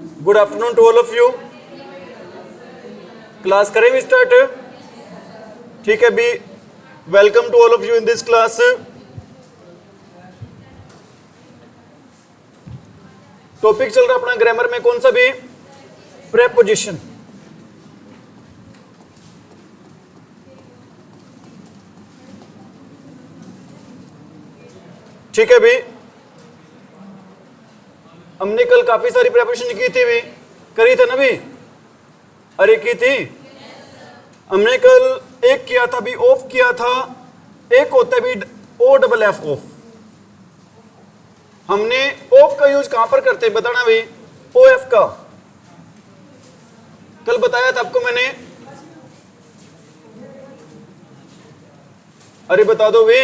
Good afternoon to all of you. Class करें भी start? ठीक है बी, welcome to all of you in this class. Topic चल रहा अपना ग्रामर में कौन सा भी? प्रेपोजिशन। ठीक है भी, हमने कल काफी सारी प्रेपोजिशन की थी भी, करी थे ना भी? अरे की थी हमने कल। एक किया था भी, ऑफ किया था। एक होता है भी ओ डबल एफ ऑफ। हमने ऑफ का यूज कहां पर करते हैं बताना भी? ओ एफ का कल बताया था आपको मैंने। अरे बता दो भी।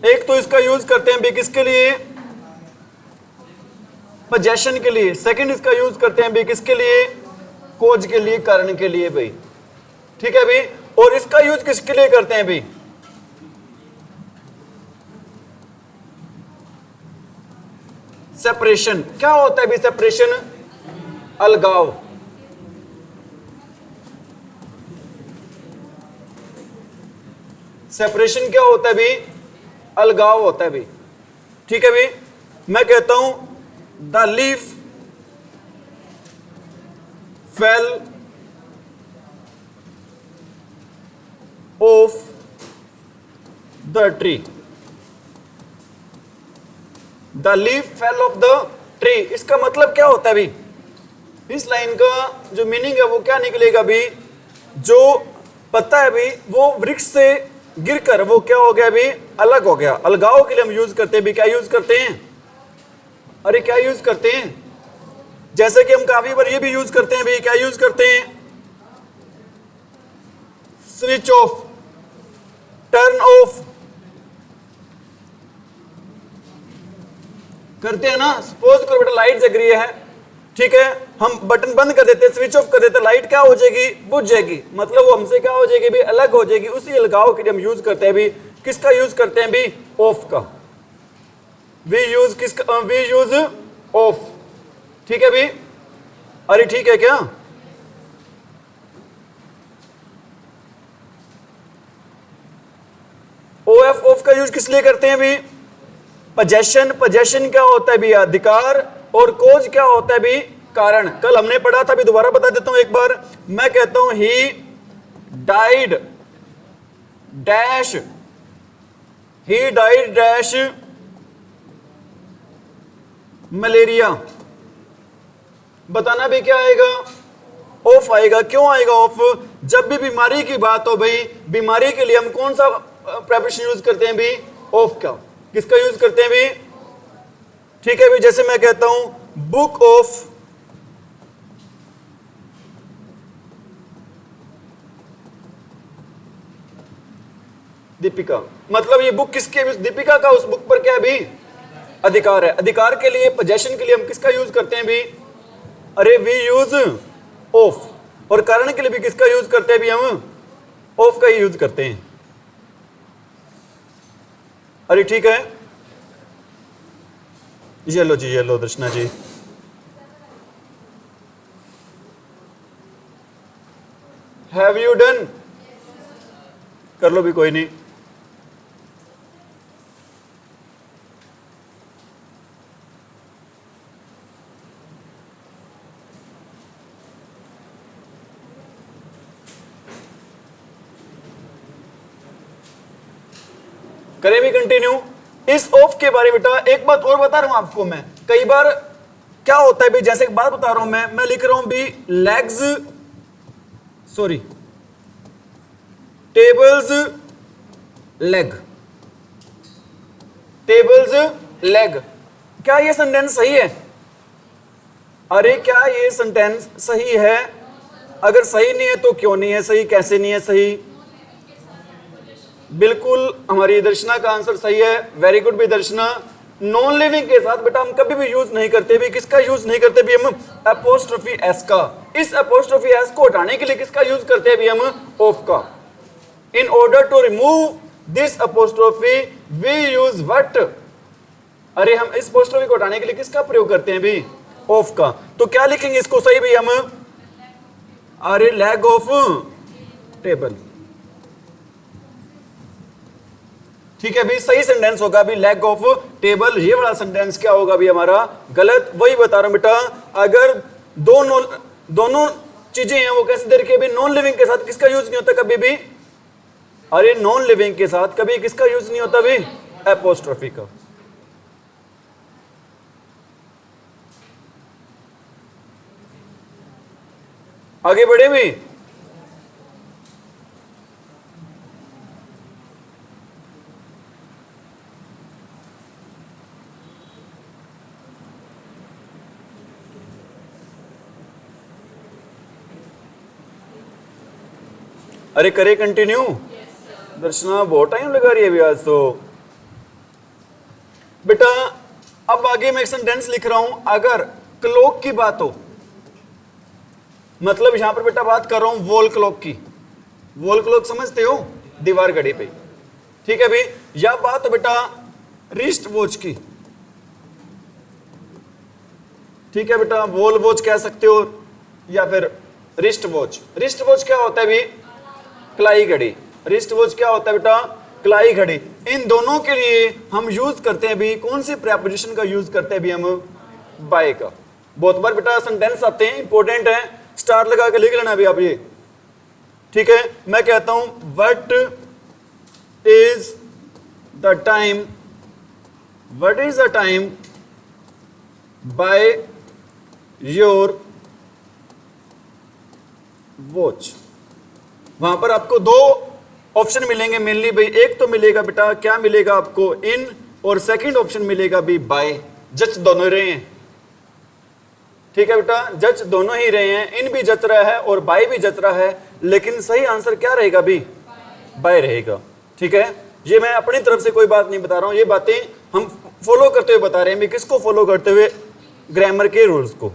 एक तो इसका यूज करते हैं भी किसके लिए? पोजेशन के लिए। सेकंड इसका यूज करते हैं भी किसके लिए? कोज के लिए, कारण के लिए भाई। ठीक है भाई। और इसका यूज किसके लिए करते हैं भाई? सेपरेशन। क्या होता है भाई सेपरेशन? अलगाव। सेपरेशन क्या होता है भाई? अलगाव होता है भाई। ठीक है भाई। मैं कहता हूं the leaf fell off the tree. The leaf fell off the tree, इसका मतलब क्या होता है भी? इस लाइन का जो मीनिंग है वो क्या निकलेगा भी? जो पत्ता है भी वो वृक्ष से गिरकर वो क्या हो गया भी? अलग हो गया। अलगाव के लिए हम यूज करते हैं भी, क्या यूज करते हैं? अरे क्या यूज करते हैं? जैसे कि हम काफी बार ये भी यूज करते हैं भी, क्या यूज करते हैं? स्विच ऑफ, टर्न ऑफ करते हैं ना। सपोज करो बेटा लाइट जग रही है, ठीक है, हम बटन बंद कर देते हैं, स्विच ऑफ कर देते हैं, लाइट क्या हो जाएगी? बुझ जाएगी। मतलब वो हमसे क्या हो जाएगी भी? अलग हो जाएगी। उसी अलगाव के लिए हम यूज करते हैं भी, किसका यूज करते हैं भी? ऑफ का। वी यूज किसका? We use of. ठीक है भी? अरे ठीक है क्या? ओ एफ ऑफ का यूज किस लिए करते हैं भी? पोजेशन। पोजेशन क्या होता है भी? अधिकार। और कोज क्या होता है भी? कारण। कल हमने पढ़ा था भी, दोबारा बता देता हूं एक बार। मैं कहता हूं he died dash, he died dash malaria. बताना भी क्या आएगा? ऑफ आएगा। क्यों आएगा ऑफ? जब भी बीमारी की बात हो भाई, बीमारी के लिए हम कौन सा प्रेपोजिशन यूज करते हैं भी? ऑफ का। किसका यूज करते हैं भी? ठीक है भी। जैसे मैं कहता हूं बुक ऑफ दीपिका, मतलब ये बुक किसके? दीपिका का। उस बुक पर क्या है भी? अधिकार है। अधिकार के लिए, पोजेशन के लिए हम किसका यूज करते हैं भी? अरे वी यूज ऑफ। और कारण के लिए भी किसका यूज करते हैं भी? हम ऑफ का ही यूज करते हैं। अरे ठीक है। ये लो जी, ये लो Darshana ji. Have you done? कर लो भी, कोई नहीं। करें भी कंटिन्यू। इस ऑफ के बारे में बेटा एक बात और बता रहा हूं आपको मैं। कई बार क्या होता है भी, जैसे एक बात बता रहा हूं मैं लिख रहा हूं भी legs, sorry tables leg, tables leg. क्या ये सेंटेंस सही है? अरे क्या ये सेंटेंस सही है? अगर सही नहीं है तो क्यों नहीं है सही? कैसे नहीं है सही? बिल्कुल हमारी दर्शना का आंसर सही है। वेरी गुड भी दर्शना। नॉन लिविंग के साथ बेटा हम कभी भी यूज नहीं करते भी। किसका यूज नहीं करते भी? हम अपोस्ट्रोफी एस का। इस अपोस्ट्रोफी एस को हटाने के लिए किसका यूज करते हैं भी? हम ऑफ का। In order to remove this apostrophe we use what? अरे हम इस अपोस्ट्रोफी को हटाने के लिए किसका प्रयोग करते हैं भी? ऑफ का। तो क्या लिखेंगे इसको सही भी हम, अरे लैक ऑफ टेबल। ठीक है भी, सही सेंटेंस होगा भी लैक ऑफ टेबल। ये वाला सेंटेंस क्या होगा भी हमारा, गलत। वही बता रहा हूं बेटा, अगर दोनों चीजें हैं वो कैसे दे रखी है, नॉन लिविंग के साथ किसका यूज नहीं होता कभी भी, अरे नॉन लिविंग के साथ कभी किसका यूज नहीं होता भी, एपोस्ट्रोफी का। आगे बढ़े भी, अरे करे कंटिन्यू। दर्शना बहुत टाइम लगा रही है अभी आज तो। बेटा अब आगे मैं एक सेंटेंस लिख रहा हूं, अगर क्लॉक की बात हो, मतलब यहां पर बेटा बात कर रहा हूं वॉल क्लॉक की। वॉल क्लॉक समझते हो, दीवार घड़ी पे, ठीक है भाई। या बात हो बेटा रिस्ट वॉच की, ठीक है बेटा, वॉल वॉच कह सकते हो या फिर रिस्ट वॉच। रिस्ट वॉच क्या होता है भी, कलाई घड़ी। रिस्ट वॉच क्या होता है बेटा, कलाई घड़ी। इन दोनों के लिए हम यूज करते हैं भी कौन सी प्रेपोजिशन का यूज करते हैं भी हम, बाय का। बहुत बार बेटा सेंटेंस आते हैं, इंपॉर्टेंट है, स्टार लगा के लिख लेना अभी आप ये, ठीक है। मैं कहता हूं what is the time, what is the time by your watch. वहां पर आपको दो ऑप्शन मिलेंगे मेनली भाई, एक तो मिलेगा बेटा क्या मिलेगा आपको, इन, और सेकंड ऑप्शन मिलेगा भी बाय। जज दोनों रहे हैं, ठीक है बेटा, जज दोनों ही रहे हैं, इन भी जच रहा है और बाय भी जच रहा है, लेकिन सही आंसर क्या रहेगा भी, बाय रहेगा। ठीक है, ये मैं अपनी तरफ से कोई बात नहीं बता रहा हूं, ये बातें हम फॉलो करते हुए बता रहे हैं। किसको फॉलो करते हुए, ग्रामर के रूल्स को।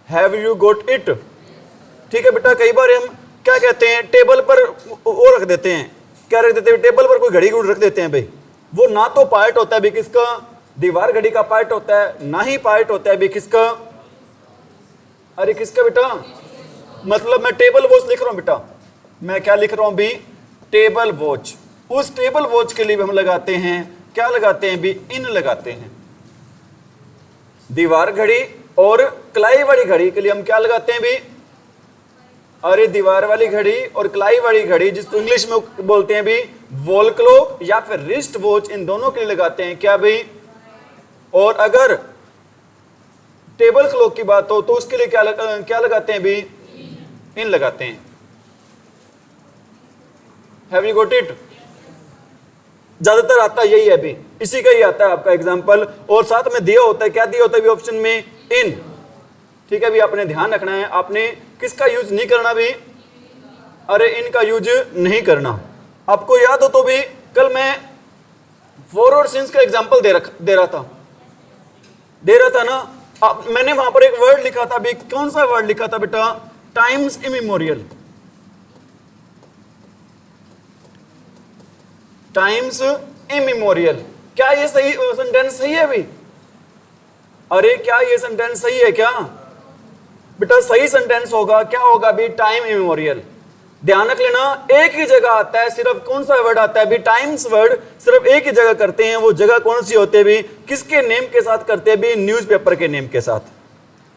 Have you got it. ठीक है बेटा, कई बार हम क्या कहते हैं, टेबल पर वो रख देते हैं, क्या रख देते हैं, टेबल पर कोई घड़ी रख देते हैं भाई, वो ना तो पार्ट होता है भी किसका, दीवार घड़ी का पार्ट होता है, ना ही पार्ट होता है भी किसका, अरे किसका बेटा, मतलब मैं टेबल वॉच लिख रहा हूं बेटा, मैं क्या लिख रहा हूं भी, टेबल वॉच। उस टेबल वॉच के लिए भी हम लगाते हैं, क्या लगाते हैं भी, इन लगाते हैं। दीवार घड़ी और कलाई वाली घड़ी के लिए हम क्या लगाते हैं भी, अरे दीवार वाली घड़ी और कलाई वाली घड़ी, जिसको इंग्लिश में बोलते हैं भी वॉल क्लॉक या फिर रिस्ट वॉच, इन दोनों के लिए लगाते हैं क्या भाई। और अगर टेबल क्लॉक की बात हो तो उसके लिए क्या लगाते हैं भी, इन लगाते हैं। Have you got it. ज्यादातर आता यही है भी, इसी का ही आता है आपका एग्जाम्पल, और साथ में दिया होता है, क्या दिया होता है भी ऑप्शन में, इन। ठीक है भी, आपने ध्यान रखना है, आपने किसका यूज नहीं करना भी, अरे इनका यूज नहीं करना। आपको याद हो तो भी कल मैं फॉर और सिंस का एग्जांपल दे रहा था ना। मैंने वहां पर एक वर्ड लिखा था भी, कौन सा वर्ड लिखा था बेटा, टाइम्स इमेमोरियल। टाइम्स इमेमोरियल, क्या ये सही सेंटेंस सही है भी, अरे क्या ये सेंटेंस सही है क्या बेटा, सही सेंटेंस होगा क्या होगा भी, टाइम इमेमोरियल। ध्यान रख लेना, एक ही जगह आता है, सिर्फ कौन सा वर्ड आता है भी, टाइम्स वर्ड सिर्फ एक ही जगह करते हैं। वो जगह कौन सी होती है भी, किसके नेम के साथ करते हैं भी, न्यूज़पेपर के नेम के साथ।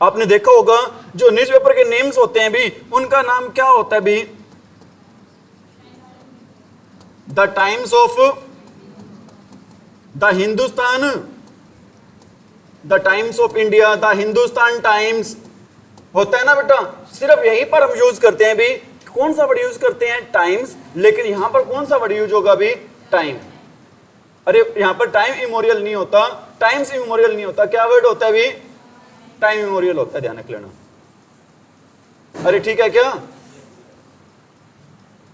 आपने देखा होगा जो न्यूज़पेपर के नेम्स होते हैं भी, उनका नाम क्या होता है भी, the times of the Hindustan, the times of India, the Hindustan times होता है ना बेटा। सिर्फ यहीं पर हम यूज करते हैं भी, कौन सा वर्ड यूज करते हैं, टाइम्स, लेकिन यहां पर कौन सा वर्ड यूज होगा भी, टाइम। अरे यहां पर टाइम इमोरियल नहीं होता, टाइम्स इमोरियल नहीं होता, क्या वर्ड होता है भी, टाइम इमोरियल होता है, ध्यान रख लेना। अरे ठीक है क्या।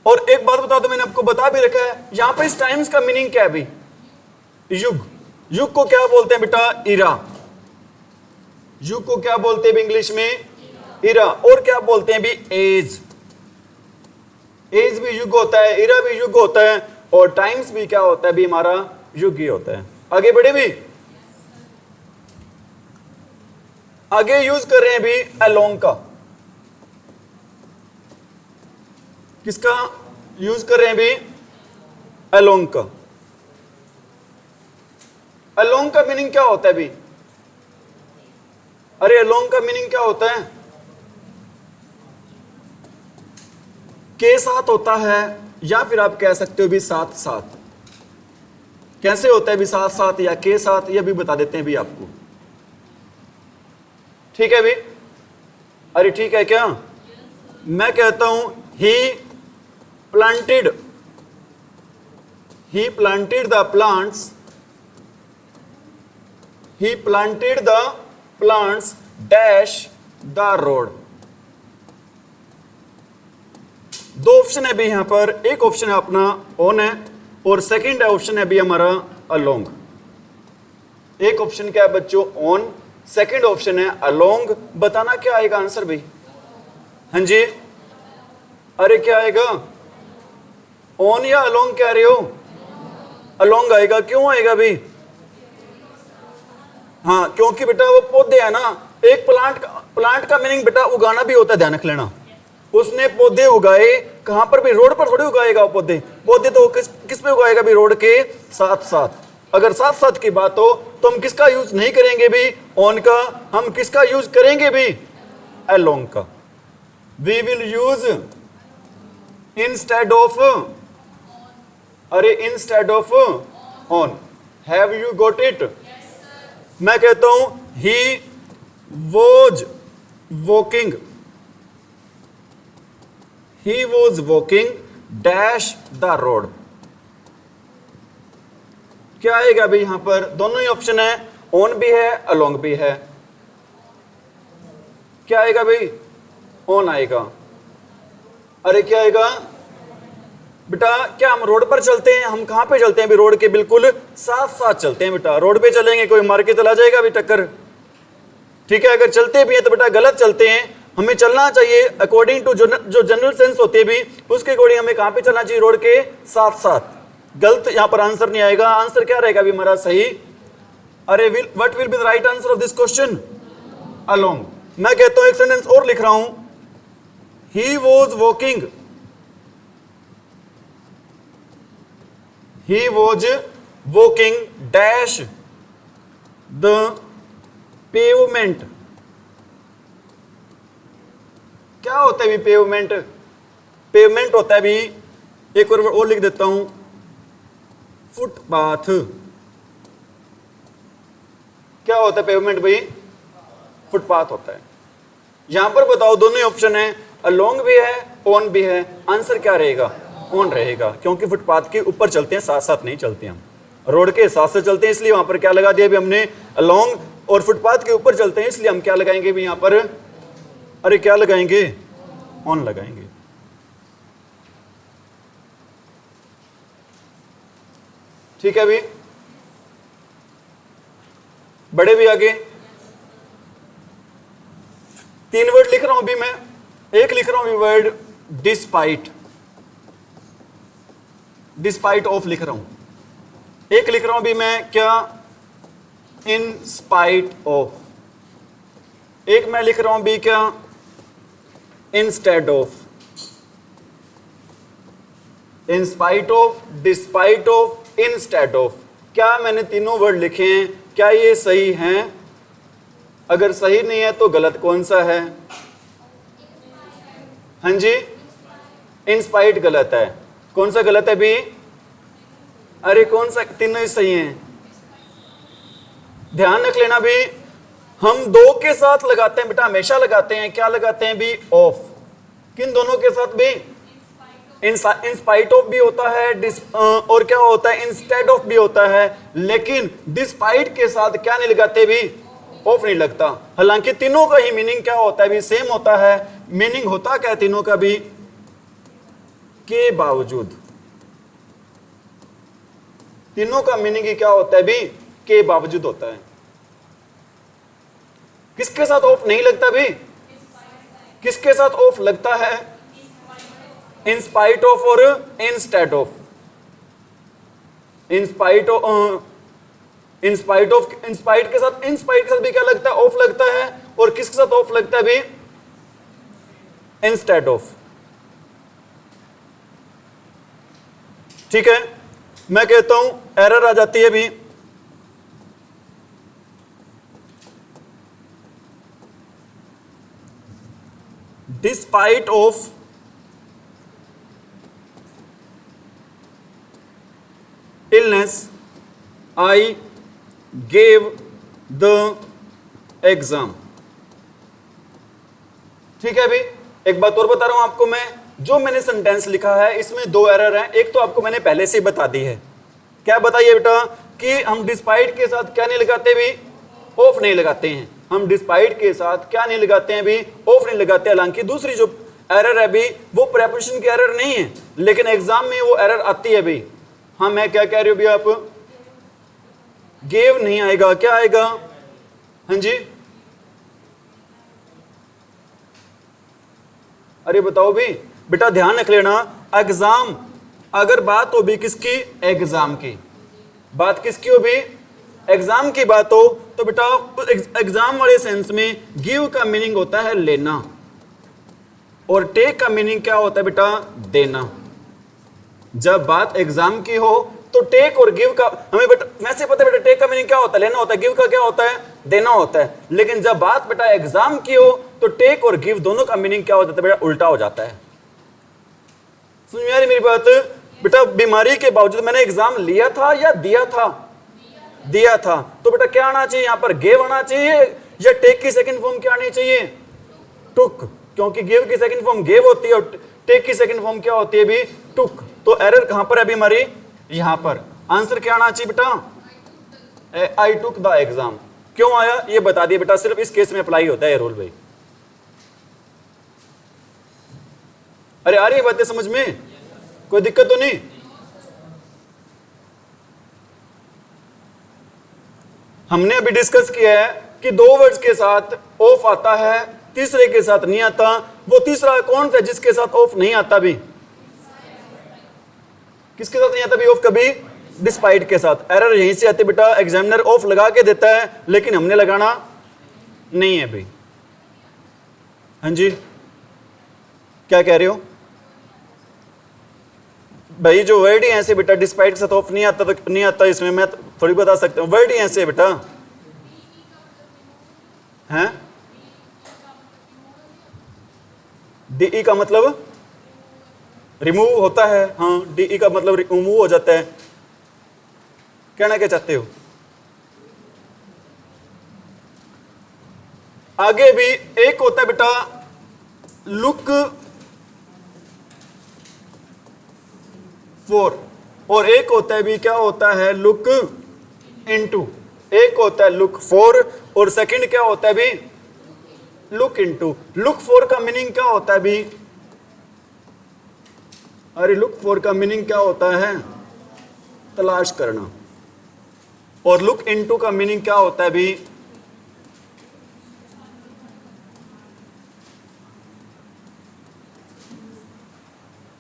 और एक बात बता दो, मैंने आपको बता भी रखा है, यहां पर इस टाइम्स का मीनिंग क्या है भी, युग। युग को क्या बोलते हैं बेटा, इरा। युग को क्या बोलते हैं इंग्लिश में, इरा। और क्या बोलते हैं भी, एज। एज भी युग होता है, इरा भी युग होता है, और टाइम्स भी क्या होता है भी, हमारा युग ही होता है। आगे बढ़े भी, आगे यूज कर रहे हैं भी अलोंग का। किसका यूज कर रहे हैं भी? अलोंग का। अलोंग का मीनिंग क्या होता है भी? अरे अलोंग का मीनिंग क्या होता है? के साथ होता है, या फिर आप कह सकते हो भी साथ साथ। कैसे होता है भी साथ साथ या के साथ, यह भी बता देते हैं भी आपको। ठीक है भी? अरे ठीक है क्या? मैं कहता हूं he planted the plants, he planted the plants dash the road। दो ऑप्शन है भी यहां पर, एक ऑप्शन है अपना ऑन है और सेकंड ऑप्शन है भी हमारा अलोंग। एक ऑप्शन क्या है बच्चों? ऑन, सेकंड ऑप्शन है अलोंग। बताना क्या आएगा आंसर भी? हाँ जी, अरे क्या आएगा? ऑन या अलोंग कह रहे हो? अलोंग आएगा। क्यों आएगा भी? हाँ, क्योंकि बेटा वो पौधे है ना, एक प्लांट का मीनिंग बेटा उगाना भी होता है, ध्यान रख लेना। उसने पौधे उगाए, कहां पर भी? रोड पर थोड़ी उगाएगा वो पौधे तो किस पे उगाएगा भी? रोड के साथ साथ। अगर साथ साथ की बात हो तो हम किसका यूज नहीं करेंगे भी? ऑन का। हम किसका यूज करेंगे भी? अलोंग का। We will use instead of, अरे instead of on. Have you got it? मैं कहता हूं he was walking dash the road. क्या आएगा भाई यहां पर? दोनों ही ऑप्शन है, ऑन भी है अलोंग भी है। क्या आएगा भाई? ऑन आएगा। अरे क्या आएगा बेटा? क्या हम रोड पर चलते हैं? हम कहां पे चलते हैं? भी रोड के बिल्कुल साथ साथ चलते हैं बेटा। रोड पे चलेंगे कोई मार के चला जाएगा भी टक्कर। ठीक है, अगर चलते भी हैं तो बेटा गलत चलते हैं। हमें चलना चाहिए अकॉर्डिंग टू जो जनरल सेंस होती है भी, उसके अकॉर्डिंग हमें कहां पे चलना चाहिए? रोड के साथ साथ। गलत यहां पर आंसर नहीं आएगा। आंसर क्या रहेगा भी हमारा सही? अरे what will be the right answer of this question? Along. मैं कहता हूं एक सेंटेंस और लिख रहा हूं, he was walking dash the pavement. क्या होता है भी पेवमेंट? पेवमेंट होता है भी, एक और लिख देता हूं, फुटपाथ। क्या होता है पेवमेंट भाई? फुटपाथ होता है। यहां पर बताओ, दोनों ऑप्शन है, अलोंग भी है ऑन भी है। आंसर क्या रहेगा? ऑन रहेगा, क्योंकि फुटपाथ के ऊपर चलते हैं, साथ साथ नहीं चलते हम। रोड के साथ से चलते हैं, इसलिए वहां पर क्या लगा दिया भी हमने? अलोंग। और फुटपाथ के ऊपर चलते हैं, इसलिए हम क्या लगाएंगे भी यहां पर? अरे क्या लगाएंगे? ऑन लगाएंगे। ठीक है भी? बड़े भी आगे 3 वर्ड लिख रहा हूं भी मैं। एक लिख रहा हूं भी वर्ड डिस्पाइट ऑफ लिख रहा हूं। एक लिख रहा हूं भी मैं क्या? In spite of. एक मैं लिख रहा हूं भी क्या? Instead of. In spite of, despite of, instead of. क्या मैंने तीनों वर्ड लिखे हैं? क्या ये सही हैं? अगर सही नहीं है तो गलत कौन सा है? हाँ जी, इंस्पाइट गलत है। कौन सा गलत है भी? अरे कौन सा? तीनों ही सही हैं। ध्यान रख लेना भी, हम दो के साथ लगाते हैं बेटा, हमेशा लगाते हैं। क्या लगाते हैं भी? ऑफ। किन दोनों के साथ भी? इन स्पाइट ऑफ भी होता है, और क्या होता है? इंस्टेड ऑफ भी होता है। लेकिन डिस्पाइट के साथ क्या नहीं लगाते भी? ऑफ नहीं लगता। हालांकि तीनों का ही मीनिंग क्या होता है भी? सेम होता है। मीनिंग होता क्या है तीनों का भी? के बावजूद। तीनों का मीनिंग ही क्या होता है भी? के बावजूद होता है। किसके साथ ऑफ नहीं लगता भी? किसके साथ ऑफ लगता है? इन स्पाइट ऑफ और instead of. In spite of, in spite के साथ भी क्या लगता है? ऑफ लगता है। और किसके साथ ऑफ लगता है भी? Instead of. ठीक है, मैं कहता हूं एरर आ जाती है भी, despite of illness I gave the exam। ठीक है भाई, एक बात और बता रहा हूं आपको मैं, जो मैंने सेंटेंस लिखा है इसमें दो एरर हैं। एक तो आपको मैंने पहले से ही बता दी है, क्या बताइए बेटा, कि हम डिस्पाइट के साथ क्या नहीं लगाते भी? ऑफ नहीं लगाते हैं। हम डिस्पाइट के साथ क्या नहीं लगाते हैं भी? ऑफ नहीं लगाते। हालांकि दूसरी जो एरर है भी वो प्रेपोजिशन की एरर नहीं है, लेकिन एग्जाम में वो एरर आती है भी। हाँ, मैं क्या कह रही हूं भी, आप गेव नहीं आएगा, क्या आएगा? हाँ जी, अरे बताओ भी बेटा, ध्यान रख लेना, एग्जाम अगर बात हो भी किसकी? एग्जाम की। बात किसकी हो भी? एग्जाम की बात हो तो बेटा एग्जाम वाले सेंस में गिव का मीनिंग होता है लेना, और टेक का मीनिंग क्या होता है बेटा? देना। जब बात एग्जाम की हो तो टेक और गिव का हमें बेटा वैसे पता है बेटा, टेक का मीनिंग क्या होता है? लेना होता है। गिव का क्या होता है? देना होता है। लेकिन जब बात बेटा एग्जाम की हो तो टेक और गिव दोनों का मीनिंग क्या हो जाता है बेटा? उल्टा हो जाता है। सुन यार मेरी बात बेटा, बीमारी के बावजूद मैंने एग्जाम लिया था या दिया था? दिया था। तो बेटा क्या आना चाहिए यहां पर? गेव आना चाहिए, या टेक की सेकंड फॉर्म क्या आनी चाहिए? टुक, क्योंकि गिव की सेकंड फॉर्म गेव होती है और टेक की सेकंड फॉर्म क्या होती है भी? टुक। तो एरर कहां पर है अभी हमारी? यहां पर। आंसर क्या आना चाहिए बेटा? आई टुक द एग्जाम। क्यों आया ये बता दिए बेटा, सिर्फ इस केस में अप्लाई होता है ये रूल भाई। अरे आ रही है बातें समझ में? कोई दिक्कत तो नहीं? हमने अभी डिस्कस किया है कि दो वर्ड्स के साथ ऑफ आता है, तीसरे के साथ नहीं आता। वो तीसरा कौन सा जिसके साथ ऑफ नहीं आता भी? किसके साथ नहीं आता भी ऑफ कभी? डिस्पाइट के साथ। एरर यहीं से आती बेटा, एग्जामिनर ऑफ लगा के देता है लेकिन हमने लगाना नहीं है भाई। हाँ जी, क्या कह रहे हो भाई? जो वर्ड ही ऐसे बेटा डिस्पाइट के साथ ऑफ नहीं आता तो नहीं आता, इसमें मैं थोड़ी बता सकता हूँ। वर्ड ही ऐसे बेटा हैं। डीई का मतलब रिमूव होता है। हाँ, डीई का मतलब रिमूव हो जाता है। कहना क्या चाहते हो? आगे भी एक होता है बेटा लुक फॉर, और एक होता है भी क्या होता है? Look into. एक होता है लुक फॉर और सेकंड क्या होता है भी? Look into. लुक फॉर का मीनिंग क्या होता है भी? अरे लुक फॉर का मीनिंग क्या होता है? तलाश करना। और लुक इनटू का मीनिंग क्या होता है भी?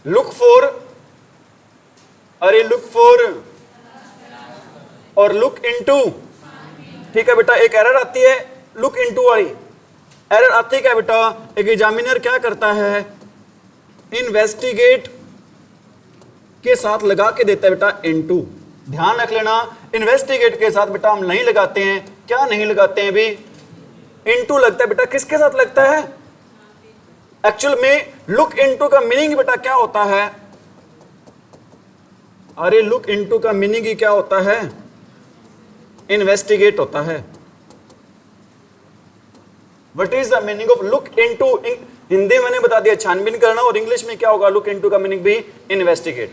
लुक फॉर, अरे लुक फॉर और लुक इनटू। ठीक है बेटा, एक एरर आती है लुक इनटू वाली। एरर आती है क्या बेटा? एक एग्जामिनर क्या करता है? इन्वेस्टिगेट के साथ लगा के देता है बेटा इनटू। ध्यान रख लेना, इन्वेस्टिगेट के साथ बेटा हम नहीं लगाते हैं। क्या नहीं लगाते हैं भी? इनटू लगता है बेटा। किसके साथ लगता है? एक्चुअल में लुक इनटू का मीनिंग बेटा क्या होता है? अरे लुक इनटू का मीनिंग ही क्या होता है? इन्वेस्टिगेट होता है। What is the meaning of look into? Hindi में मैंने बता दिया छानबीन करना, और इंग्लिश में क्या होगा? लुक इनटू का मीनिंग भी इन्वेस्टिगेट।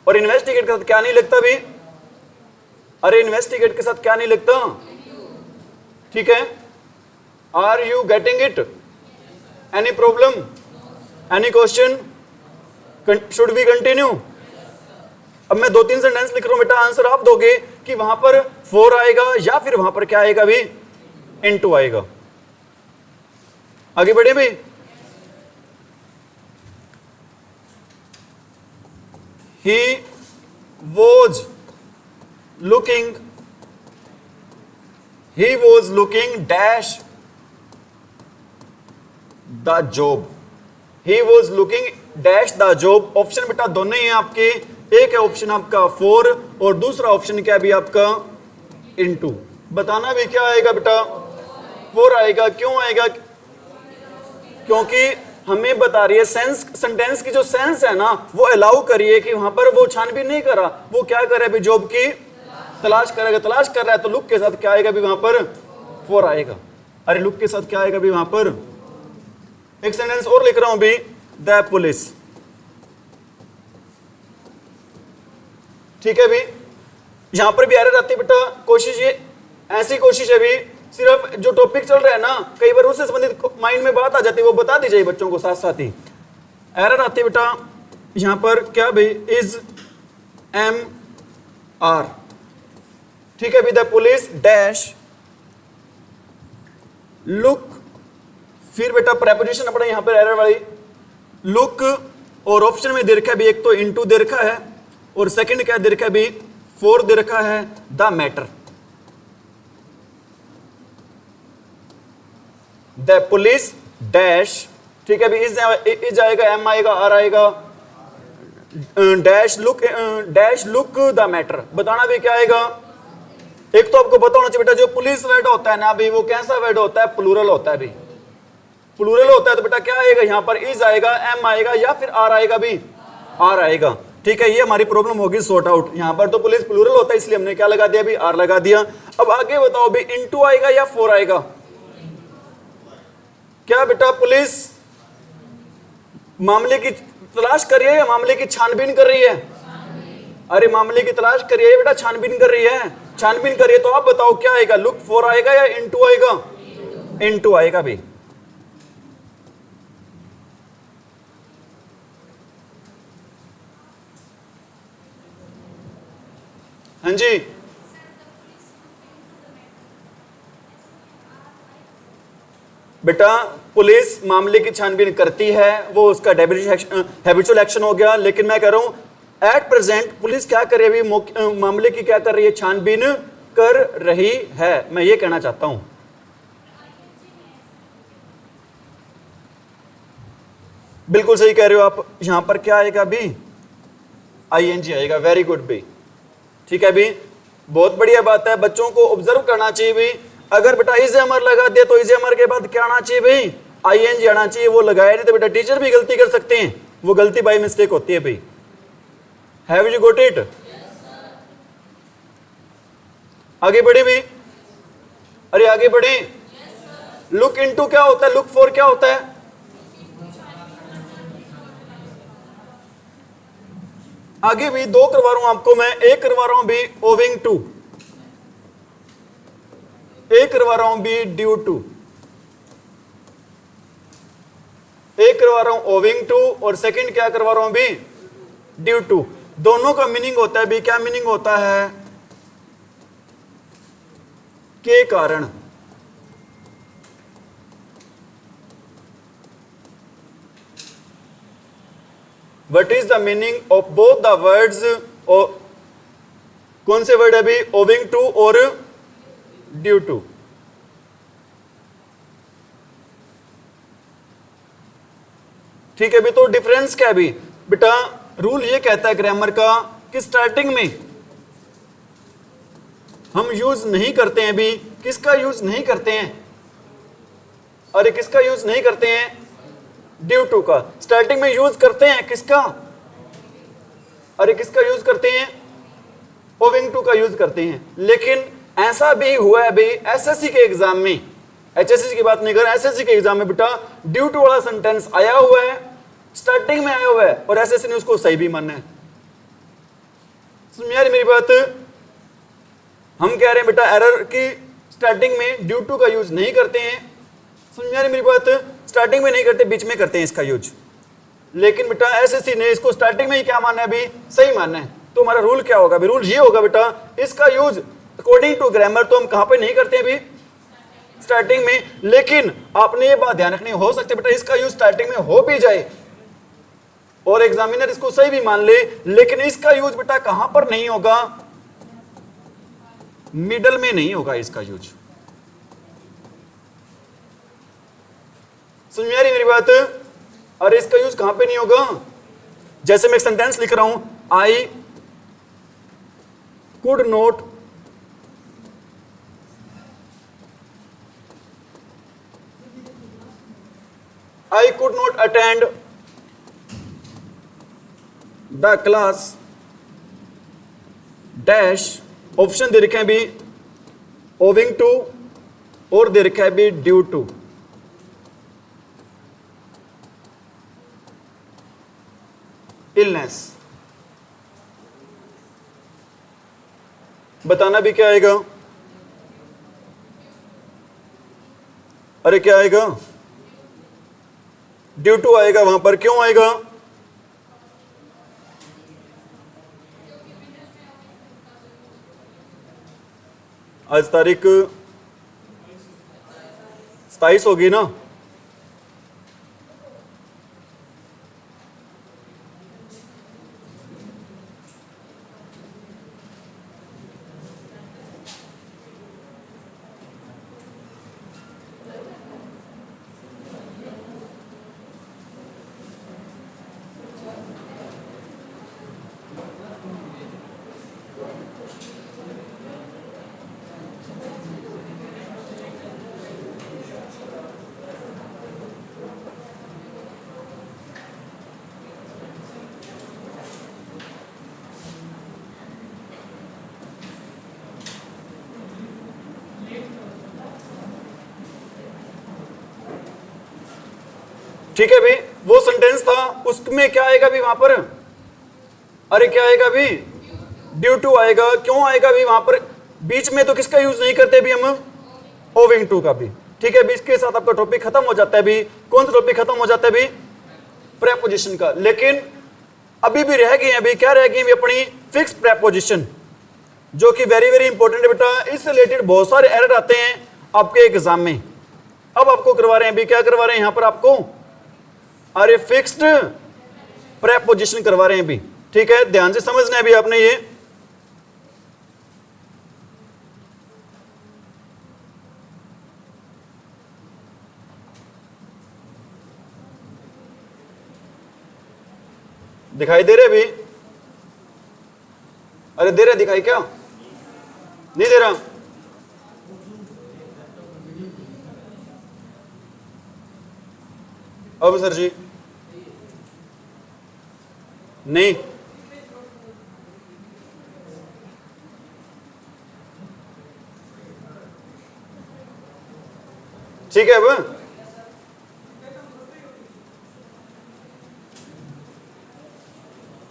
और इन्वेस्टिगेट के साथ क्या नहीं लगता भी? अरे इन्वेस्टिगेट के साथ क्या नहीं लगता? ठीक है, are you getting it? Any problem? Any question? Should we continue? अब मैं 2-3 सेंटेंस लिख रहा हूं बेटा, आंसर आप दोगे कि वहां पर फॉर आएगा या फिर वहां पर क्या आएगा भी? इनटू आएगा। आगे बढ़े भाई। He was looking dash the job, he was looking dash the job. Option बेटा दोनों ही हैं आपके, एक है ऑप्शन आपका 4 और दूसरा ऑप्शन क्या भी आपका इनटू। बताना भी क्या आएगा बेटा, 4 आएगा। क्यों आएगा, क्योंकि हमें बता रही है सेंटेंस की जो सेंस है ना वो अलाउ करिए कि वहां पर वो छानबीन नहीं करा, वो क्या करे अभी जॉब की तलाश करेगा, तलाश कर रहा है तो लुक के साथ क्या आएगा भी वहां पर 4 आएगा। अरे लुक के साथ क्या आएगा भी वहां पर, एक सेंटेंस और लिख रहा हूं भी, द पुलिस। ठीक है भी, यहां पर भी एरर आती है बेटा। कोशिश ये ऐसी कोशिश है भी, सिर्फ जो टॉपिक चल रहा है ना कई बार उससे संबंधित माइंड में बात आ जाती है, वो बता दी जाए बच्चों को साथ साथ ही। एरर आती है बेटा यहां पर क्या भाई, इज एम आर। ठीक है भी, द पुलिस डैश लुक, फिर बेटा प्रेपोजिशन अपना यहां पर एरर वाली लुक, और ऑप्शन में दे रखा है भी एक तो इनटू दे रखा है और सेकंड क्या दे रखा है भी 4 दे रखा है the matter. The police dash, ठीक है भी, इज आएगा, एम आएगा, आर आएगा, डैश लुक द मैटर। बताना भी क्या आएगा, एक तो आपको पता होना चाहिए बेटा जो पुलिस वर्ड होता है ना अभी वो कैसा वर्ड होता है, प्लूरल होता है भी। प्लूरल होता है तो बेटा क्या आएगा यहां पर, इज आएगा, एम आएगा या फिर आर आएगा भी, आर आएगा। ठीक है, ये हमारी प्रॉब्लम होगी सॉर्ट आउट। यहां पर तो पुलिस प्लूरल होता है इसलिए हमने क्या लगा दिया भी, आर लगा दिया। अब आगे बताओ भी इनटू आएगा या 4 आएगा, क्या बेटा पुलिस मामले की तलाश कर रही है या मामले की छानबीन कर रही है? अरे मामले की तलाश कर रही है बेटा, छानबीन कर रही है, छानबीन कर रही है। तो आप बताओ क्या आएगा, लुक 4 आएगा या इनटू आएगा? इनटू आएगा भी। हाँ जी, बेटा पुलिस मामले की छानबीन करती है, वो उसका हैबिचुअल एक्शन हो गया। लेकिन मैं कह रहा हूं एट प्रेजेंट पुलिस क्या कर रही है, मामले की क्या कर रही है, छानबीन कर रही है, मैं ये कहना चाहता हूं। बिल्कुल सही कह रहे हो आप। यहां पर क्या आएगा भी, आईएनजी आएगा। वेरी गुड भी, ठीक है भी, बहुत बढ़िया बात है। बच्चों को ऑब्जर्व करना चाहिए भी। अगर बेटा इज अमर लगा दिया तो इज अमर के बाद क्या आना चाहिए भाई, आईएनजी आना चाहिए। वो लगाया नहीं तो बेटा टीचर भी गलती कर सकते हैं, वो गलती बाय मिस्टेक होती है भाई। Have you got it? आगे बढ़े भी, अरे आगे बढ़े। लुक इनटू क्या होता है, लुक फॉर क्या होता है? आगे भी 2 करवा रहा हूं आपको मैं, एक करवा रहा हूं भी ओविंग टू, एक करवा रहा हूं भी ड्यू टू, एक करवा रहा हूं ओविंग टू और सेकंड क्या करवा रहा हूं भी ड्यू टू। दोनों का मीनिंग होता है भी, क्या मीनिंग होता है, के कारण। What is the meaning of both the words? कौन से वर्ड है अभी, ओविंग टू और ड्यू टू? ठीक है भी, तो डिफरेंस क्या है भी बेटा, रूल ये कहता है ग्रामर का कि स्टार्टिंग में हम यूज नहीं करते हैं भी, किसका यूज नहीं करते हैं, अरे किसका यूज नहीं करते हैं, ड्यू टू का। स्टार्टिंग में यूज करते हैं किसका, अरे किसका यूज करते हैं, ओविंग टू का यूज करते हैं। लेकिन ऐसा भी हुआ है भाई एसएससी के एग्जाम में, एचएससी की बात नहीं कर रहा, एसएससी के एग्जाम में बेटा ड्यू टू वाला सेंटेंस आया हुआ है, स्टार्टिंग में आया हुआ है और एसएससी ने उसको सही भी माना है। समझ यार मेरी बात, हम कह रहे हैं बेटा एरर की स्टार्टिंग में ड्यू टू का यूज नहीं करते हैं। समझ यार मेरी बात, स्टार्टिंग में नहीं करते, बीच में करते हैं इसका यूज। लेकिन बेटा एसएससी ने इसको स्टार्टिंग में ही क्या माना है अभी, सही माना है। तो हमारा रूल क्या होगा, रूल ये होगा बेटा, इसका यूज अकॉर्डिंग टू ग्रामर तो हम कहां पे नहीं करते अभी, स्टार्टिंग में। लेकिन आपने ये बात ध्यान रखनी, हो सकता है बेटा इसका यूज स्टार्टिंग में हो भी जाए और एग्जामिनर इसको सही भी मान ले, लेकिन इसका यूज बेटा कहां पर नहीं होगा, मिडल में नहीं होगा इसका यूज। समझ में आ रही मेरी बात? अरे इसका यूज कहां पे नहीं होगा? जैसे मैं एक सेंटेंस लिख रहा हूं, I could not attend the class dash, option दे रखे हैं भी ओविंग टू और दे रखा है भी ड्यू टू। इलनेस, बताना भी क्या आएगा? अरे क्या आएगा? ड्यू टू आएगा वहां पर। क्यों आएगा? आज तारीख 27 होगी ना? ठीक है भाई, वो सेंटेंस था, उसमें क्या आएगा भी वहां पर? अरे क्या आएगा भी? ड्यू टू आएगा। क्यों आएगा भी वहां पर? बीच में तो किसका यूज नहीं करते भी हम? ओविंग टू का भी। ठीक है भी, इसके साथ आपका टॉपिक खत्म हो जाता है भी। कौन सा टॉपिक खत्म हो जाता है भी? प्रेपोजिशन का। लेकिन अभी भी रह गई है अभी, क्या रह गई है अपनी? फिक्स प्रेपोजिशन, जो कि वेरी वेरी इंपॉर्टेंट है बेटा। इससे रिलेटेड बहुत सारे एरर आते हैं आपके एग्जाम में। अब आपको करवा रहे हैं अभी, क्या करवा रहे हैं यहां पर आपको? अरे फिक्स्ड प्रेपोजिशन करवा रहे हैं अभी। ठीक है, ध्यान से समझना है अभी आपने ये। दिखाई दे रहे अभी? अरे दे रहे, दिखाई क्या नहीं दे रहा? अब सर जी नहीं, ठीक है। अब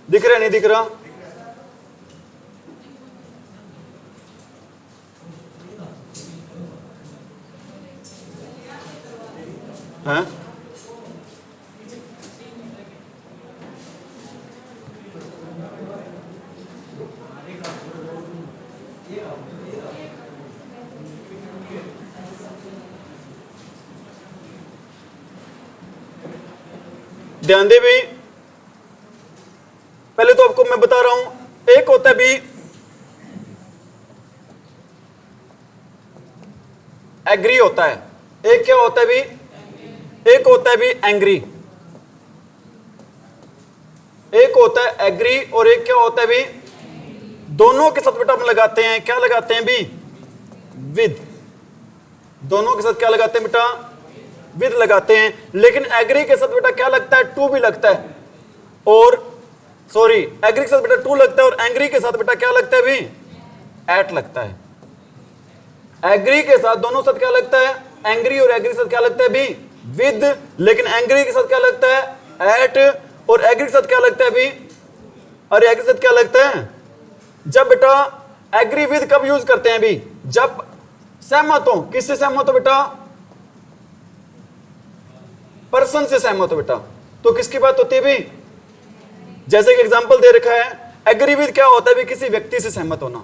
दिख रहा नहीं दिख रहा? हाँ, ध्यान दे भी। पहले तो आपको मैं बता रहा हूं, एक होता है भी एग्री होता है, एक क्या होता है भी? एक होता है भी एंग्री। एक होता है एग्री और एक क्या होता है भी? दोनों के साथ बेटा हम लगाते हैं, क्या लगाते हैं भी? विद। दोनों के साथ क्या लगाते हैं बेटा? विद लगाते हैं। लेकिन एग्री के साथ बेटा क्या लगता है? टू भी लगता है। और सॉरी, एग्री के साथ बेटा टू लगता है और एंग्री के साथ बेटा क्या लगता है भी? एट लगता है। एग्री के साथ दोनों साथ क्या लगता है? एंग्री और एग्री के साथ क्या लगता है भी? विद। लेकिन एंग्री के साथ क्या लगता है? एट। और एग्री के साथ क्या लगता है भी? और एग्री के साथ क्या लगता है? जब बेटा एग्री विद कब यूज करते हैं भी? जब सहमत हो। किससे सहमत हो बेटा? पर्सन से सहमत हो बेटा। तो किसकी बात होती है भी? जैसे कि एग्जांपल दे रखा है, एग्री विद क्या होता है भी? किसी व्यक्ति से सहमत होना।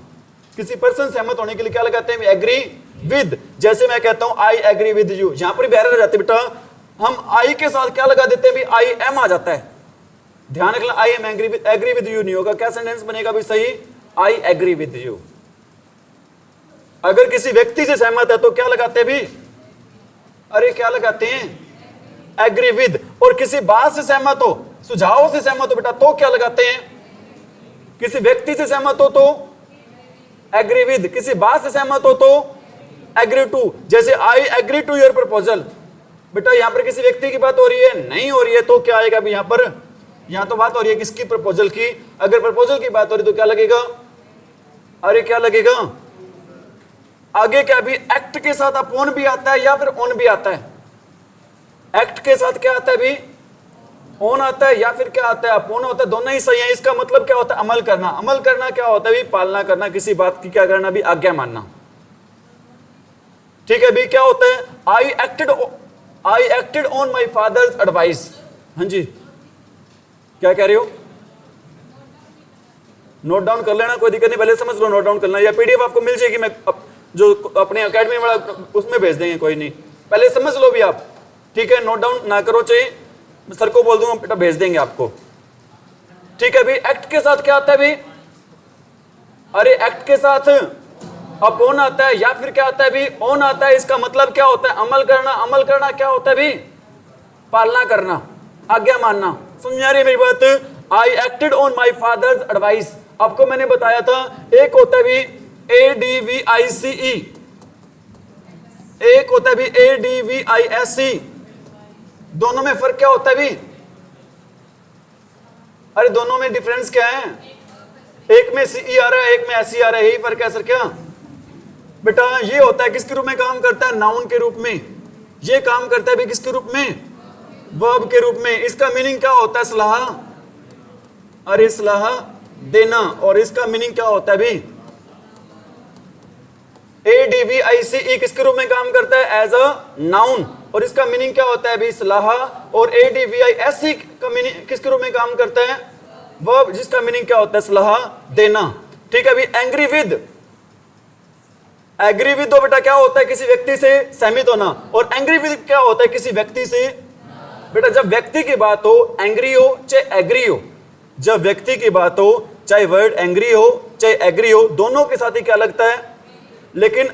किसी पर्सन से सहमत होने के लिए क्या लगाते हैं? Agree with. जैसे मैं कहता हूं आई एग्री विद यू, यहां पर बैरर आ जाते बेटा, हम आई के साथ क्या लगा देते हैं भी? आई एम आ जाता है। ध्यान रखना, I am agree with you नहीं होगा। क्या सेंटेंस बनेगा भी सही? I agree with you. अगर किसी व्यक्ति से सहमत है तो क्या लगाते हैं भी? अरे क्या लगाते हैं? एग्री विद, और किसी बात से सहमत हो, सुझाव से सहमत हो बेटा तो क्या लगाते हैं? किसी व्यक्ति से सहमत हो तो एग्री विद, किसी बात से सहमत हो तो एग्री टू। जैसे I agree to your proposal, बेटा यहां पर किसी व्यक्ति की बात हो रही है, नहीं हो रही है, तो क्या आएगा अभी यहां पर? यहां तो बात हो रही है किसकी? प्रपोजल की। अगर प्रपोजल की बात हो रही तो क्या लगेगा? अरे क्या लगेगा? आगे क्या भी एक्ट के साथ अपॉन भी आता है या फिर ऑन भी आता है? एक्ट के साथ क्या आता है भी? ऑन आता है या फिर क्या आता है? अपॉन होता है। दोनों ही सही है। इसका मतलब क्या होता है? अमल करना। अमल करना क्या होता है भी? पालना करना, किसी बात की क्या करना भी? आज्ञा मानना। ठीक है भी, क्या होता है? I acted on my father's advice. हाँ जी, क्या कह रहे हो? नोट डाउन कर लेना, कोई दिक्कत नहीं, पहले समझ लो नोट डाउन करना, या पीडीएफ आपको मिल जाएगी, मैं जो अपने एकेडमी वाला उसमें भेज देंगे, कोई नहीं, पहले समझ लो भी आप। ठीक है, नोट डाउन ना करो, चाहिए सर को बोल दूंगा बेटा भेज देंगे आपको। ठीक है भी, एक्ट के साथ क्या आता है भी? अरे एक्ट के साथ अपॉन आता है या फिर क्या आता है भी? ऑन आता है। इसका मतलब क्या होता है? अमल करना। अमल करना क्या होता है भी? पालना करना, आज्ञा मानना। समझ आ रही है मेरी बात? I acted on my father's advice, आपको मैंने बताया था, एक होता है भी ADVICE, एक होता है भी ADVISE। दोनों में फर्क क्या होता है भी? अरे दोनों में डिफरेंस क्या है? एक में CE आ रहा है, एक में SE आ रहा है, यही फर्क है सर क्या? बेटा ये होता है किसके रूप में काम करता है? नाउन के रूप में। ये काम करता है भी किसके रूप में? वर्ब के रूप में। इसका मीनिंग क्या होता है? सलाह, अरे सलाह देना। और इसका मीनिंग क्या होता है भी? ADVICE किसके रूप में काम करता है? As a noun. और इसका मीनिंग क्या होता है भी? सलाह। और ADVISE का मीनिंग किसके रूप में काम करता है? वर्ब, जिसका मीनिंग क्या होता है? सलाह देना। ठीक है भी, एंग्री विद, एग्री विद तो बेटा क्या होता है? किसी व्यक्ति से सहमत होना। और एंग्री विद क्या होता है? किसी व्यक्ति से। बेटा जब व्यक्ति की बात हो, एंग्री हो चाहे एग्री हो, जब व्यक्ति की बात हो, चाहे वर्ड एंग्री हो चाहे एग्री हो, दोनों के साथ ही क्या लगता है? लेकिन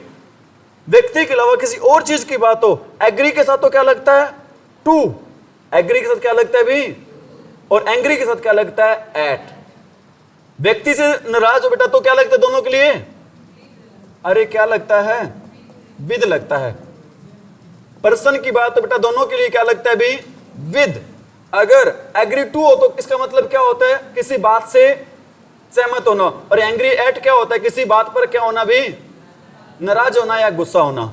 व्यक्ति के अलावा किसी और चीज की बात हो, एग्री के साथ तो क्या लगता है? टू। एग्री के साथ क्या लगता है भी? और एंग्री के साथ क्या लगता है? एट। व्यक्ति से नाराज हो बेटा तो क्या लगता है दोनों के लिए? अरे क्या लगता है? विद लगता है। पर्सन की बात हो बेटा दोनों के लिए क्या लगता है भी? विद। अगर एग्री टू हो तो इसका मतलब क्या होता है? किसी बात से सहमत होना। और एंग्री एट क्या होता है? किसी बात पर क्या होना भी? नाराज होना या गुस्सा होना।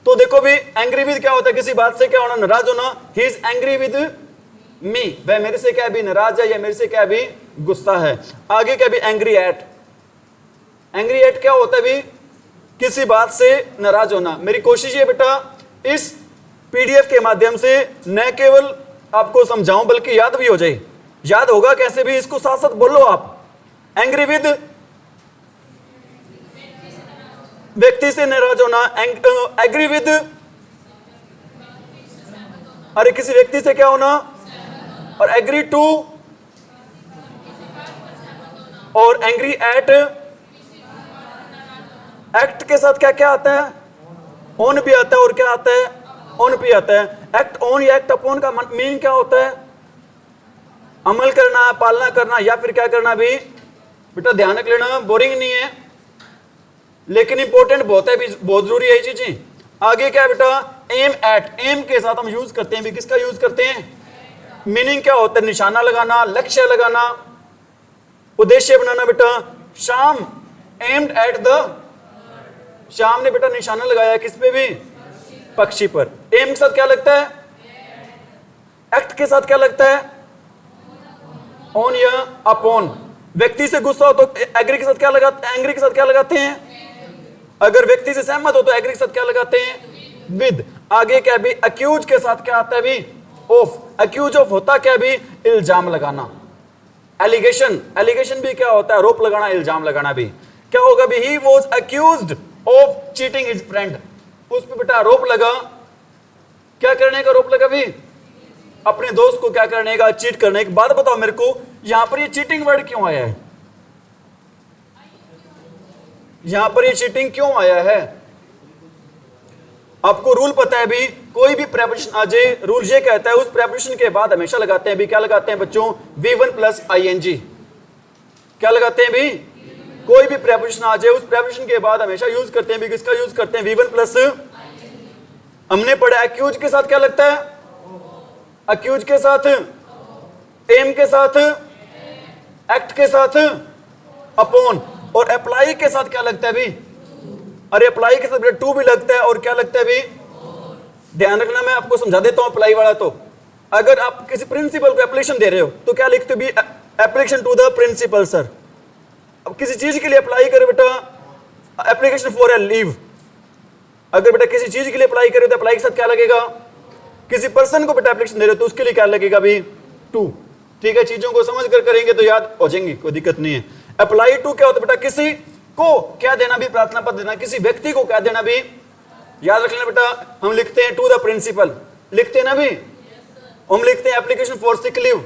तो देखो भी, एंग्री विद क्या होता है? किसी बात से क्या होना? नाराज होना। He is angry with me, वह मेरे से क्या भी? नाराज है, या मेरे से क्या भी? गुस्सा है। आगे क्या भी? Angry at. एंग्री एट क्या होता है भी? किसी बात से नाराज होना। मेरी कोशिश है बेटा इस पीडीएफ के माध्यम से न केवल आपको समझाऊं बल्कि याद भी हो जाए। याद होगा कैसे भी? इसको साथ साथ बोलो आप। एंग्री विद व्यक्ति से नाराज होना, एग्री विद अरे किसी व्यक्ति से क्या होना, और एग्री टू और एंग्री एट। एक्ट के साथ क्या क्या आता है? ऑन भी आता है, और क्या आता है? ऑन भी आता है। एक्ट ऑन या एक्ट अपॉन का मीनिंग क्या होता है? अमल करना, पालना करना, या फिर क्या करना भी? बेटा ध्यान रख लेना, बोरिंग नहीं है लेकिन इंपॉर्टेंट बहुत है, बहुत जरूरी है ये चीजें। आगे क्या है बेटा? M eight. एम के साथ हम यूज करते हैं भी, किसका यूज करते हैं? मीनिंग क्या होता है? निशाना लगाना, लक्ष्य लगाना, उद्देश्य बनाना। बेटा शाम एम्ड एट द, शाम ने बेटा निशाना लगाया किस पे भी? पक्षी पर। एम के साथ क्या लगता है? एक्ट के साथ क्या लगता है? ऑन या अपॉन। व्यक्ति से गुस्सा हो तो एग्री के साथ क्या लगाते? एंग्री के साथ क्या लगाते हैं? अगर व्यक्ति से सहमत हो तो एग्री के साथ क्या लगाते हैं? विद। आगे क्या भी? अक्यूज के साथ क्या आता है भी? ऑफ। अक्यूज ऑफ होता क्या भी? इल्जाम लगाना। एलिगेशन, एलिगेशन भी क्या होता है? आरोप लगाना, इल्जाम लगाना भी। क्या होगा भी? He was accused of cheating his friend. उस पर बेटा आरोप लगा, क्या करने का आरोप लगा भी? अपने दोस्त को क्या करने का? चीट करने की। बात बताओ मेरे को, यहां पर ये चीटिंग वर्ड क्यों आया है? यहां पर ये चीटिंग क्यों आया है? आपको रूल पता है भी, कोई भी प्रेपोजिशन आ जाए, रूल ये कहता है उस प्रेपोजिशन के बाद हमेशा लगाते हैं भी, क्या लगाते हैं बच्चों, V1 प्लस ING। क्या लगाते हैं भी, कोई भी प्रेपोजिशन आ जाए उस प्रेपोजिशन के बाद हमेशा यूज करते हैं भी, किसका यूज करते हैं, V1 प्लस। हमने पढ़ा एक्यूज के साथ क्या लगता है, अक्यूज के साथ, एम के साथ, एक्ट के साथ, अपॉन, और अप्लाई के साथ क्या लगता है भी, अरे अप्लाई के साथ टू भी लगता है, और क्या लगता है भी, ध्यान रखना मैं आपको समझा देता हूं अप्लाई वाला। तो अगर आप किसी प्रिंसिपल को एप्लीकेशन दे रहे हो तो क्या लिखते हो भी, application to the principal sir. अब किसी चीज के लिए अप्लाई करे बेटा, एप्लीकेशन फॉर ए लीव, अगर बेटा किसी चीज के लिए अप्लाई करे तो अप्लाई के साथ क्या लगेगा, किसी पर्सन को बेटा एप्लीकेशन दे रहे हो तो उसके लिए क्या लगेगा भी, टू। ठीक है, चीजों को समझ कर करेंगे तो याद हो जाएंगी, कोई दिक्कत नहीं है। अप्लाई टू क्या होता है बेटा, किसी को क्या देना भी, प्रार्थना पत्र देना, किसी व्यक्ति को क्या देना भी, याद रख लेना बेटा। हम लिखते हैं टू द प्रिंसिपल, लिखते हैं ना भी, हम लिखते हैं application for sick leave,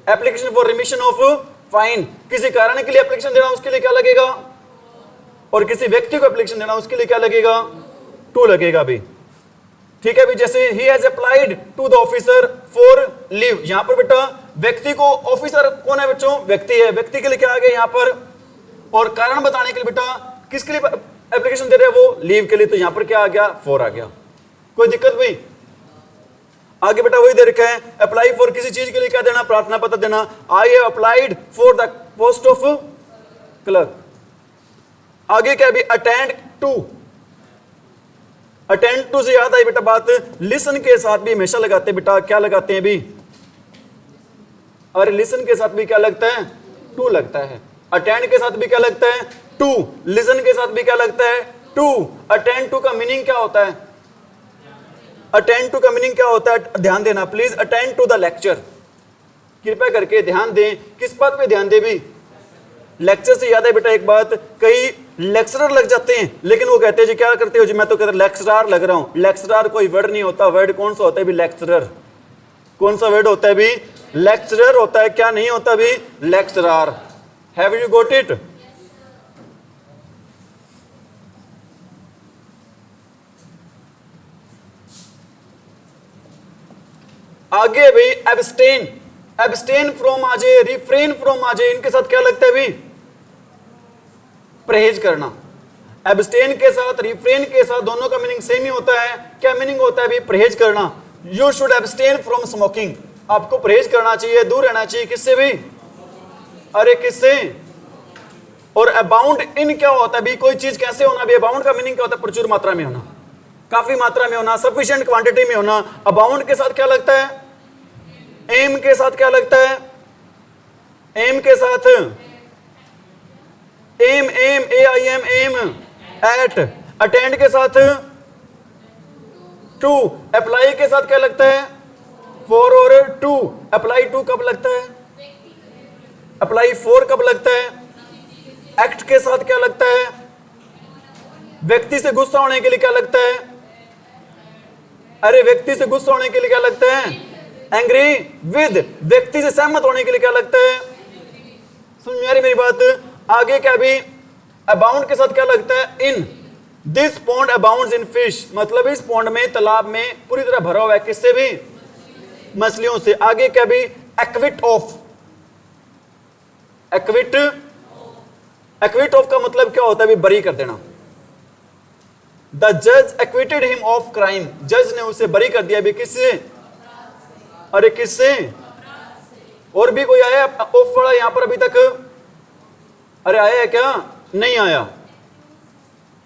application for remission of fine, किसी कारण के लिए एप्लीकेशन देना उसके लिए क्या लगेगा, और किसी व्यक्ति को एप्लीकेशन देना उसके लिए क्या लगेगा, टू लगेगा भी। ठीक है भी, जैसे he has applied to the officer for leave, यहां पर बेटा व्यक्ति को, ऑफिसर कौन है बच्चों, व्यक्ति है, व्यक्ति के लिए क्या आ गया यहां पर, और कारण बताने के लिए बेटा किसके लिए एप्लीकेशन दे रहे हैं वो, लीव के लिए, तो यहां पर क्या आ गया, फॉर आ गया। कोई दिक्कत भाई, आगे बेटा वही दे रखा है, अप्लाई फॉर किसी चीज के लिए क्या देना, प्रार्थना पत्र देना। I have applied for the post of clerk. आगे क्या भी, अटेंड टू, अटेंड टू से याद आई बेटा बात, लिसन के साथ भी हमेशा लगाते हैं बेटा, क्या लगाते हैं भी, और लिसन के साथ भी क्या लगता है, टू लगता है। अटेंड के साथ भी क्या लगता है, टू, लिसन के साथ भी क्या लगता है, टू। अटेंड टू का मीनिंग क्या होता है, अटेंड टू का मीनिंग क्या होता है, ध्यान देना please, attend to the lecture, कृपया करके ध्यान दें। किस बात पे ध्यान दे भी, लेक्चर से याद है बेटा एक बात, कई लेक्चरर लग जाते हैं लेकिन वो कहते हैं जी क्या करते हो जी, मैं तो कहता लेक्चरार लग रहा हूं। लेक्चरार कोई वर्ड नहीं होता, वर्ड कौन सा होता है भी, लेक्चरर। कौन सा वर्ड होता है भी, लेक्चरर होता है, क्या नहीं होता भी, lecturer. Have you got it? आगे भी एब्सटेन, एब्सटेन फ्रॉम आ जाए, रिफ्रेन फ्रॉम आ जाए, इनके साथ क्या लगता है भी, परहेज करना। एब्सटेन के साथ, रिफ्रेन के साथ दोनों का मीनिंग सेम ही होता है। क्या मीनिंग होता है भी, परहेज करना। You should abstain from smoking, आपको परहेज करना चाहिए, दूर रहना चाहिए, किससे भी, अरे किससे। और अबाउंड इन क्या होता है भी, कोई चीज कैसे होना भी, अबाउंड का मीनिंग क्या होता है, प्रचुर मात्रा में होना, काफी मात्रा में होना, सफिशिएंट क्वांटिटी में होना। अबाउंड के साथ क्या लगता है, एम के साथ क्या लगता है, एम के साथ aim, aim, AIM, aim, at. Attend के साथ टू, अप्लाई के साथ क्या लगता है, फॉर और टू। अप्लाई टू कब लगता है, अप्लाई फॉर कब लगता है, एक्ट के साथ क्या लगता है, व्यक्ति से गुस्सा होने के लिए क्या लगता है, अरे व्यक्ति से गुस्सा होने के लिए क्या लगता है, एंग्री विद, व्यक्ति से सहमत होने के लिए क्या लगता है, सुन मेरी बात। आगे क्या भी, अबाउंड के साथ क्या लगता है, in this pond abounds in fish, मतलब इस पॉन्ड में, तालाब में पूरी तरह भरा हुआ है, किससे भी, मछलियों से। आगे क्या भी, equity of, equity, equity of का मतलब क्या होता है भी, बरी कर देना। द जज एक्विटेड हिम ऑफ क्राइम, जज ने उसे बरी कर दिया भी, किससे, अरे किससे। और भी कोई आया ऑफ वाला यहां पर अभी तक, अरे आया है क्या, नहीं आया।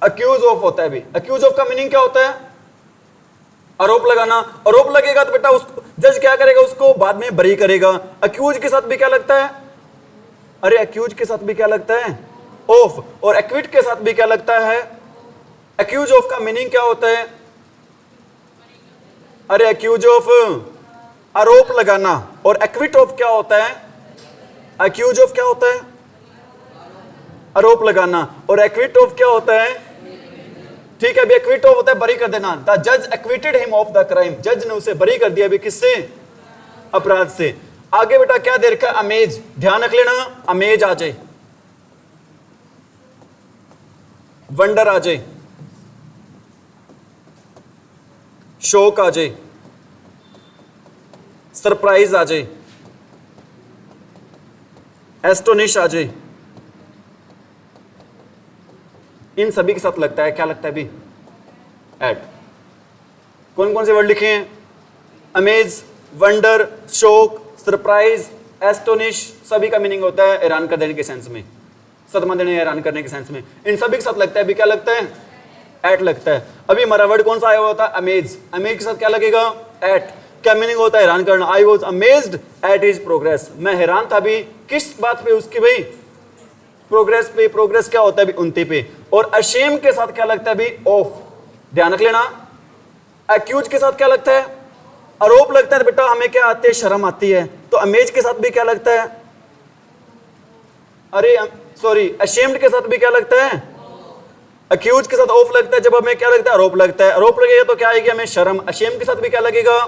अक्यूज ऑफ होता है भी, अक्यूज ऑफ का मीनिंग क्या होता है, आरोप लगाना। आरोप लगेगा तो बेटा उसको जज क्या करेगा, उसको बाद में बरी करेगा। अक्यूज के साथ भी क्या लगता है, अरे अक्यूज के साथ भी क्या लगता है, ऑफ। और एक्विट के साथ भी क्या लगता है, अक्यूज ऑफ का मीनिंग क्या होता है, अरे अक्यूज ऑफ आरोप लगाना। और एक्विट ऑफ क्या होता है, अक्यूज ऑफ क्या होता है, आरोप लगाना। और एक्विट ऑफ क्या होता है, ठीक है, एक्विट ऑफ होता है बरी कर देना। द जज acquitted him of the crime, जज ने उसे बरी कर दिया भी, किससे, अपराध से। आगे बेटा क्या दे रखा है, अमेज, ध्यान रख लेना, अमेज आ जाए, वंडर आ जाए, शौक आ जाए, सरप्राइज आ जाए, एस्टोनिश आ जाए, इन सभी के साथ लगता है, क्या लगता है अभी? एट। कौन कौन से वर्ड लिखे हैं? Amaze, wonder, shock, surprise, astonish, सभी का मीनिंग होता है हैरान कर देने के सेंस में, सदमा देने, हैरान करने के सेंस में। इन सभी के साथ लगता है अभी क्या लगता है? एट लगता है। अभी हमारा वर्ड कौन सा आया हुआ था? अमेज। अमेज के साथ क्या लगेगा? एट। क्या मीनिंग होता है? हैरान करना। I was amazed at his progress, मैं हैरान था भी किस बात पे? उसकी भाई प्रोग्रेस पे। प्रोग्रेस क्या होता है? उन्नति पे। और अशेम के साथ क्या लगता है अभी? ऑफ। ध्यान रख लेना। एक्यूज के साथ क्या लगता है? आरोप लगता है। बेटा हमें क्या आती है? शर्म आती है। तो अमेज के साथ भी क्या लगता है? अरे सॉरी, अशेम्ड के साथ भी क्या लगता है? अक्यूज के साथ ऑफ लगता है। जब हमें क्या लगता है? आरोप लगता है। आरोप लगेगा तो क्या आएगी? हमें शर्म। अशेम के साथ भी क्या लगेगा?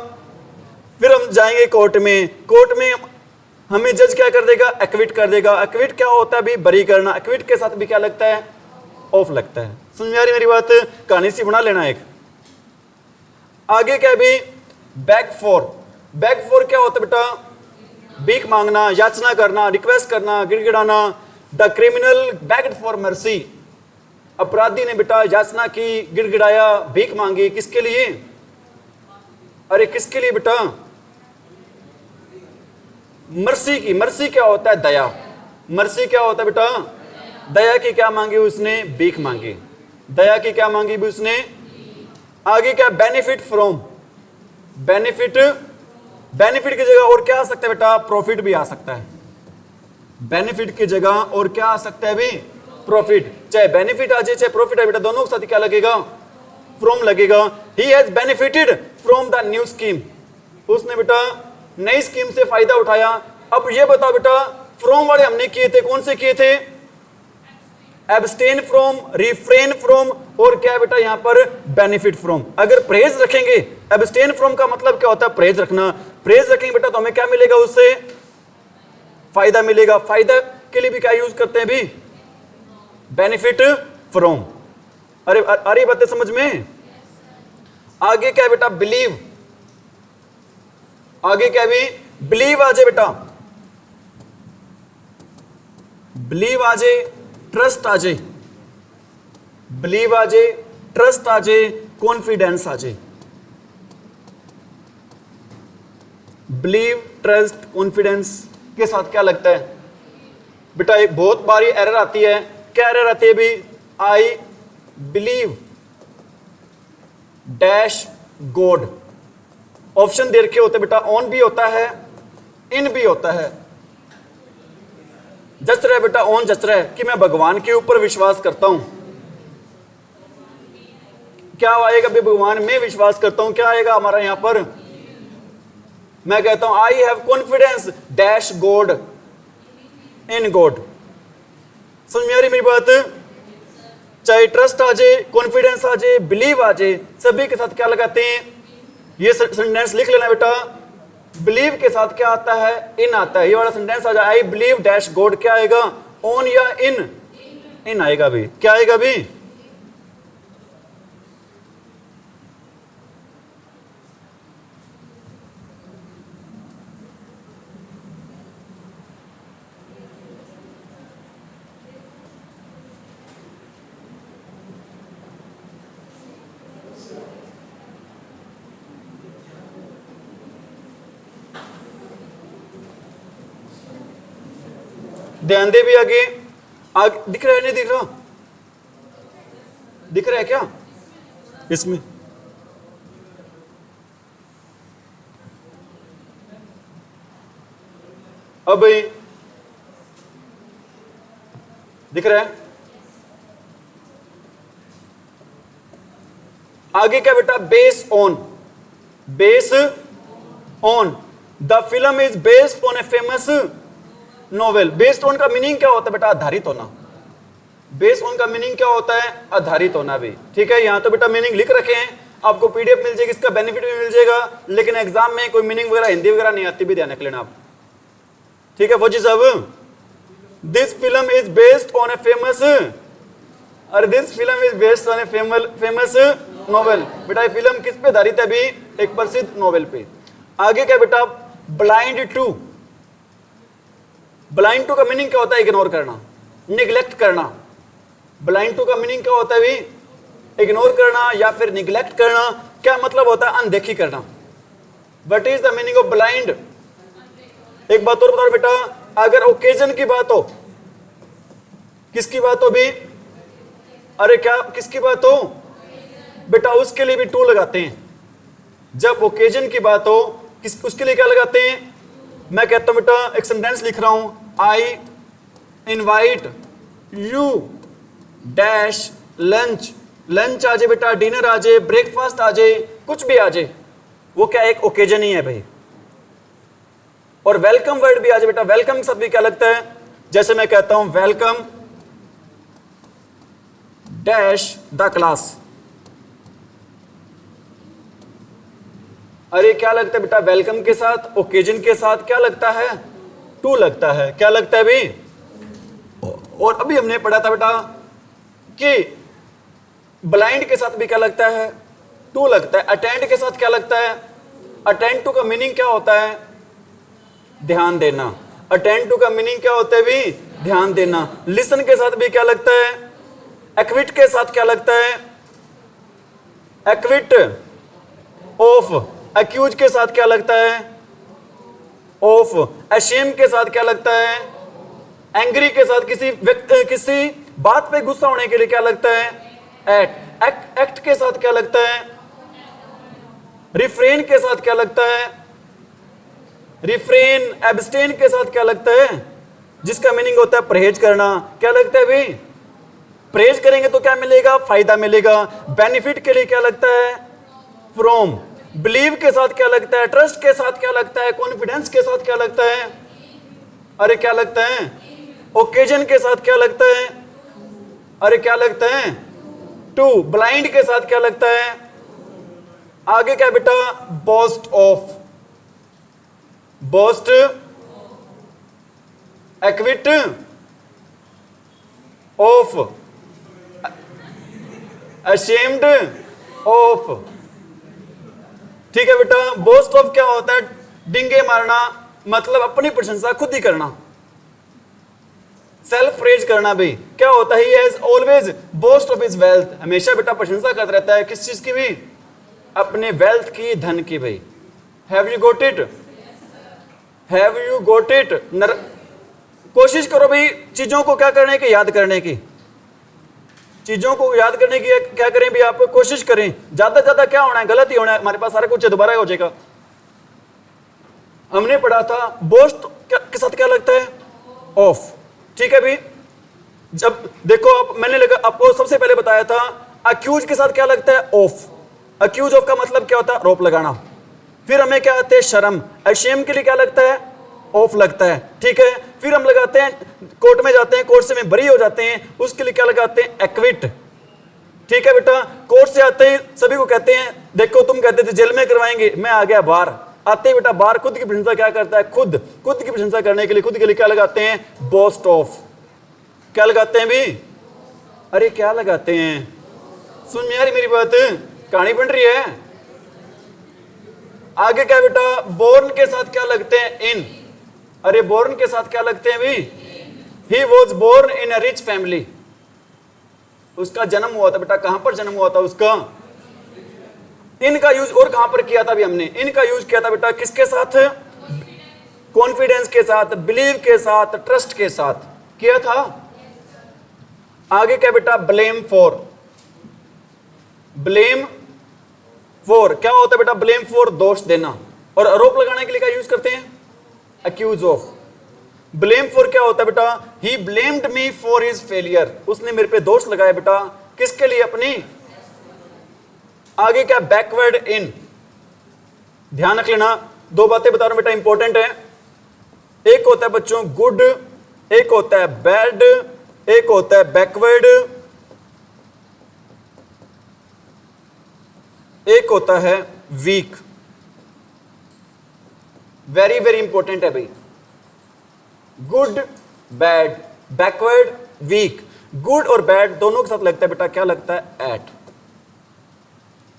फिर हम जाएंगे कोर्ट में। कोर्ट में हमें जज क्या कर देगा? एक्विट कर देगा। एक्विट क्या होता है? भी बरी करना। एक्विट के साथ भी क्या लगता है? ऑफ लगता है। समझ में आ रही मेरी बात? कहानी सी बना लेना एक। आगे क्या भी? Back for. बैक फॉर क्या होता है बेटा? भीख मांगना, याचना करना, रिक्वेस्ट करना, गिड़गिड़ाना। The criminal begged for mercy. अपराधी ने बेटा याचना की, गिड़गिड़ाया, भीख मांगी। किसके लिए? अरे किसके लिए बेटा? मर्सी की। मर्सी क्या होता है? दया। मर्सी क्या होता है बेटा? दया की क्या मांगी उसने? भीख मांगी। दया की क्या मांगी भी उसने? आगे क्या? Benefit from. बेनिफिट। बेनिफिट की जगह और क्या आ सकता है बेटा? प्रॉफिट भी आ सकता है। बेनिफिट की जगह और क्या आ सकता है भी? प्रॉफिट। चाहे बेनिफिट आ जाए चाहे प्रॉफिट आ, बेटा दोनों के साथ क्या लगेगा? फ्रॉम लगेगा। He has benefited from the new scheme. उसने बेटा नई स्कीम से फायदा उठाया। अब ये बताओ बेटा, फ्रॉम वाले हमने किए थे, कौन से किए थे? एब्सटेन फ्रॉम, रिफ्रेन फ्रॉम, और क्या बेटा यहां पर? Benefit from. अगर प्रेज रखेंगे, एब्सटेन फ्रॉम का मतलब क्या होता है? प्रेज रखना। प्रेज रखेंगे बेटा तो हमें क्या मिलेगा? उससे फायदा मिलेगा। फायदा के लिए भी क्या यूज करते हैं भी? Benefit from. अरे बातें समझ में? आगे क्या है बेटा? बिलीव। आगे क्या भी? बिलीव आ जाए बेटा, बिलीव आ जाए, ट्रस्ट आ जाए। बिलीव आ जाए, ट्रस्ट आ जाए, कॉन्फिडेंस आ जाए। बिलीव, ट्रस्ट, कॉन्फिडेंस के साथ क्या लगता है बेटा? एक बहुत बारी एरर आती है। क्या एरर आती है भी? I believe dash God. Option दे रखे होते बेटा। ऑन भी होता है, इन भी होता है। जच रहा है बेटा, ऑन जच रहा है कि मैं भगवान के ऊपर विश्वास करता हूं। क्या आएगा भी? भगवान में विश्वास करता हूं। क्या आएगा हमारा यहां पर? मैं कहता हूं I have confidence dash God, in God. समझ में आ रही मेरी बात? चाहे ट्रस्ट आ जाए, कॉन्फिडेंस आ जाए, बिलीव आ जाए, सभी के साथ क्या लगाते हैं? ये सेंटेंस लिख लेना बेटा। बिलीव के साथ क्या आता है? इन आता है। ये वाला सेंटेंस आ जाए, आई बिलीव डैश गॉड, क्या आएगा? ऑन या इन? इन आएगा भी। क्या आएगा भी? ध्यान दे भी। आगे दिख रहा है? नहीं दिख रहा? दिख रहा है क्या इसमें? अब दिख रहा है? आगे क्या बेटा? Base on. Base on. The film is based on a famous novel. Based on का मीनिंग क्या होता है बेटा? आधारित होना। बेस्ड ऑन का मीनिंग क्या होता है? आधारित होना भी। ठीक है, यहां तो बेटा मीनिंग लिख रखे हैं, आपको पीडीएफ मिल जाएगी, इसका बेनिफिट भी मिल जाएगा, लेकिन एग्जाम में कोई मीनिंग वगैरह हिंदी वगैरह नहीं आती, भी ध्यान रख लेना आप। ठीक है फौजी साहब? This film is based on a famous, और this film is based on a famous novel. बेटा ये फिल्म किस पे आधारित है अभी? एक प्रसिद्ध नोवेल पे। आगे क्या बेटा? Blind to. ब्लाइंड टू का मीनिंग क्या होता है? इग्नोर करना, निग्लेक्ट करना। ब्लाइंड टू का मीनिंग क्या होता है भी? इग्नोर करना या फिर निग्लेक्ट करना। क्या मतलब होता है? अनदेखी करना। What is the meaning of blind? एक बात और बताओ बेटा, अगर ओकेजन की बात हो, किसकी बात हो भी? अरे क्या किसकी बात हो बेटा? उसके लिए भी टू लगाते हैं। जब ओकेजन की बात हो उसके लिए क्या लगाते हैं? मैं कहता हूं बेटा, एक सेंटेंस लिख रहा हूं, I invite you dash lunch. Lunch आ जाए बेटा, डिनर आ जाए, ब्रेकफास्ट आ जाए, कुछ भी आ जाए, वो क्या एक ओकेजन ही है भाई। और वेलकम वर्ड भी आ जाए बेटा, वेलकम सब भी क्या लगता है? जैसे मैं कहता हूं वेलकम डैश द क्लास। अरे क्या लगता है बेटा? वेलकम के साथ ओकेजन के साथ क्या लगता है? टू लगता है। क्या लगता है भी? और अभी हमने पढ़ा था बेटा कि ब्लाइंड के साथ भी क्या लगता है? टू लगता है। अटेंड के साथ क्या लगता है? अटेंड टू का मीनिंग क्या होता है? ध्यान देना। अटेंड टू का मीनिंग क्या होता है भी? ध्यान देना। लिसन के साथ भी क्या लगता है? एक्विट के साथ क्या लगता है? Equity of. एक्यूज के साथ क्या लगता है? ऑफ। अशेम के साथ क्या लगता है? एंग्री के साथ किसी बात पे गुस्सा होने के लिए क्या लगता है? एक्ट। एक्ट के साथ क्या लगता है? रिफ्रेन के साथ क्या लगता है? रिफ्रेन। एब्स्टेन के साथ क्या लगता है? जिसका मीनिंग होता है परहेज करना। क्या लगता है भाई? परहेज करेंगे तो क्या मिलेगा? फायदा मिलेगा। बेनिफिट के लिए क्या लगता है? फ्रॉम। बिलीव के साथ क्या लगता है? ट्रस्ट के साथ क्या लगता है? कॉन्फिडेंस के साथ क्या लगता है? अरे क्या लगता है? ओकेजन के साथ क्या लगता है? अरे क्या लगता है? टू। ब्लाइंड के साथ क्या लगता है? आगे क्या बेटा? Boast of. Boast, equity of, ashamed of. ठीक है बेटा। बोस्ट ऑफ क्या होता है? डिंगे मारना, मतलब अपनी प्रशंसा खुद ही करना, सेल्फ प्रेज करना। भाई क्या होता है? He has always boast of his wealth. हमेशा बेटा प्रशंसा करता रहता है किस चीज की भी? अपने वेल्थ की, धन की। भाई have you got it? Have you got it? कोशिश करो भाई चीजों को क्या करने की? याद करने की। चीजों को याद करने की क्या करें भी? आप कोशिश करें। ज्यादा ज्यादा क्या होना है? गलत ही होना है। हमारे पास सारा कुछ दोबारा हो जाएगा। हमने पढ़ा था बोस्ट के साथ क्या लगता है? ऑफ। ठीक है भी। जब देखो आप, मैंने लगा आपको सबसे पहले बताया था अक्यूज के साथ क्या लगता है? ऑफ। अक्यूज ऑफ का मतलब क्या होता है? आरोप लगाना। फिर हमें क्या आते हैं? शर्म। अशेम के लिए क्या लगता है? ऑफ लगता है। ठीक है। फिर हम लगाते हैं, कोर्ट में जाते हैं, कोर्ट से में बरी हो जाते हैं, उसके लिए क्या लगाते हैं? एक्विट। ठीक है बेटा। कोर्ट से आते ही सभी को कहते हैं, देखो तुम कहते थे जेल में करवाएंगे, मैं आ गया बाहर। आते ही बेटा बाहर खुद की प्रशंसा क्या करता है? खुद की प्रशंसा करने के लिए खुद के लिए क्या लगाते हैं? Boast of. क्या लगाते हैं भी? अरे क्या लगाते हैं? सुन में आ रही मेरी बात? कहानी बन रही है। आगे क्या बेटा? बोर्न के साथ क्या लगते हैं? इन। अरे बोर्न के साथ क्या लगते हैं भी? He was born in a rich family. उसका जन्म हुआ था बेटा, कहां पर जन्म हुआ था उसका? इनका यूज और कहां पर किया था भी? हमने इनका यूज किया था बेटा किसके साथ? कॉन्फिडेंस के साथ, बिलीव के साथ, ट्रस्ट के साथ किया था। आगे क्या बेटा? Blame for. ब्लेम फॉर क्या होता है बेटा? ब्लेम फॉर दोष देना। और आरोप लगाने के लिए क्या यूज करते हैं? Accused of. ब्लेम फॉर क्या होता है बेटा? ही blamed me for his failure. उसने मेरे पे दोष लगाया बेटा, किसके लिए? अपनी। आगे क्या? बैकवर्ड इन। ध्यान रख लेना, दो बातें बता रहा हूं बेटा, इंपॉर्टेंट है। एक होता है बच्चों गुड, एक होता है बैड, एक होता है बैकवर्ड, एक होता है वीक। वेरी वेरी इंपॉर्टेंट है भाई। Good, bad, backward, weak. Good और बैड दोनों के साथ लगता है बेटा क्या लगता है? एट।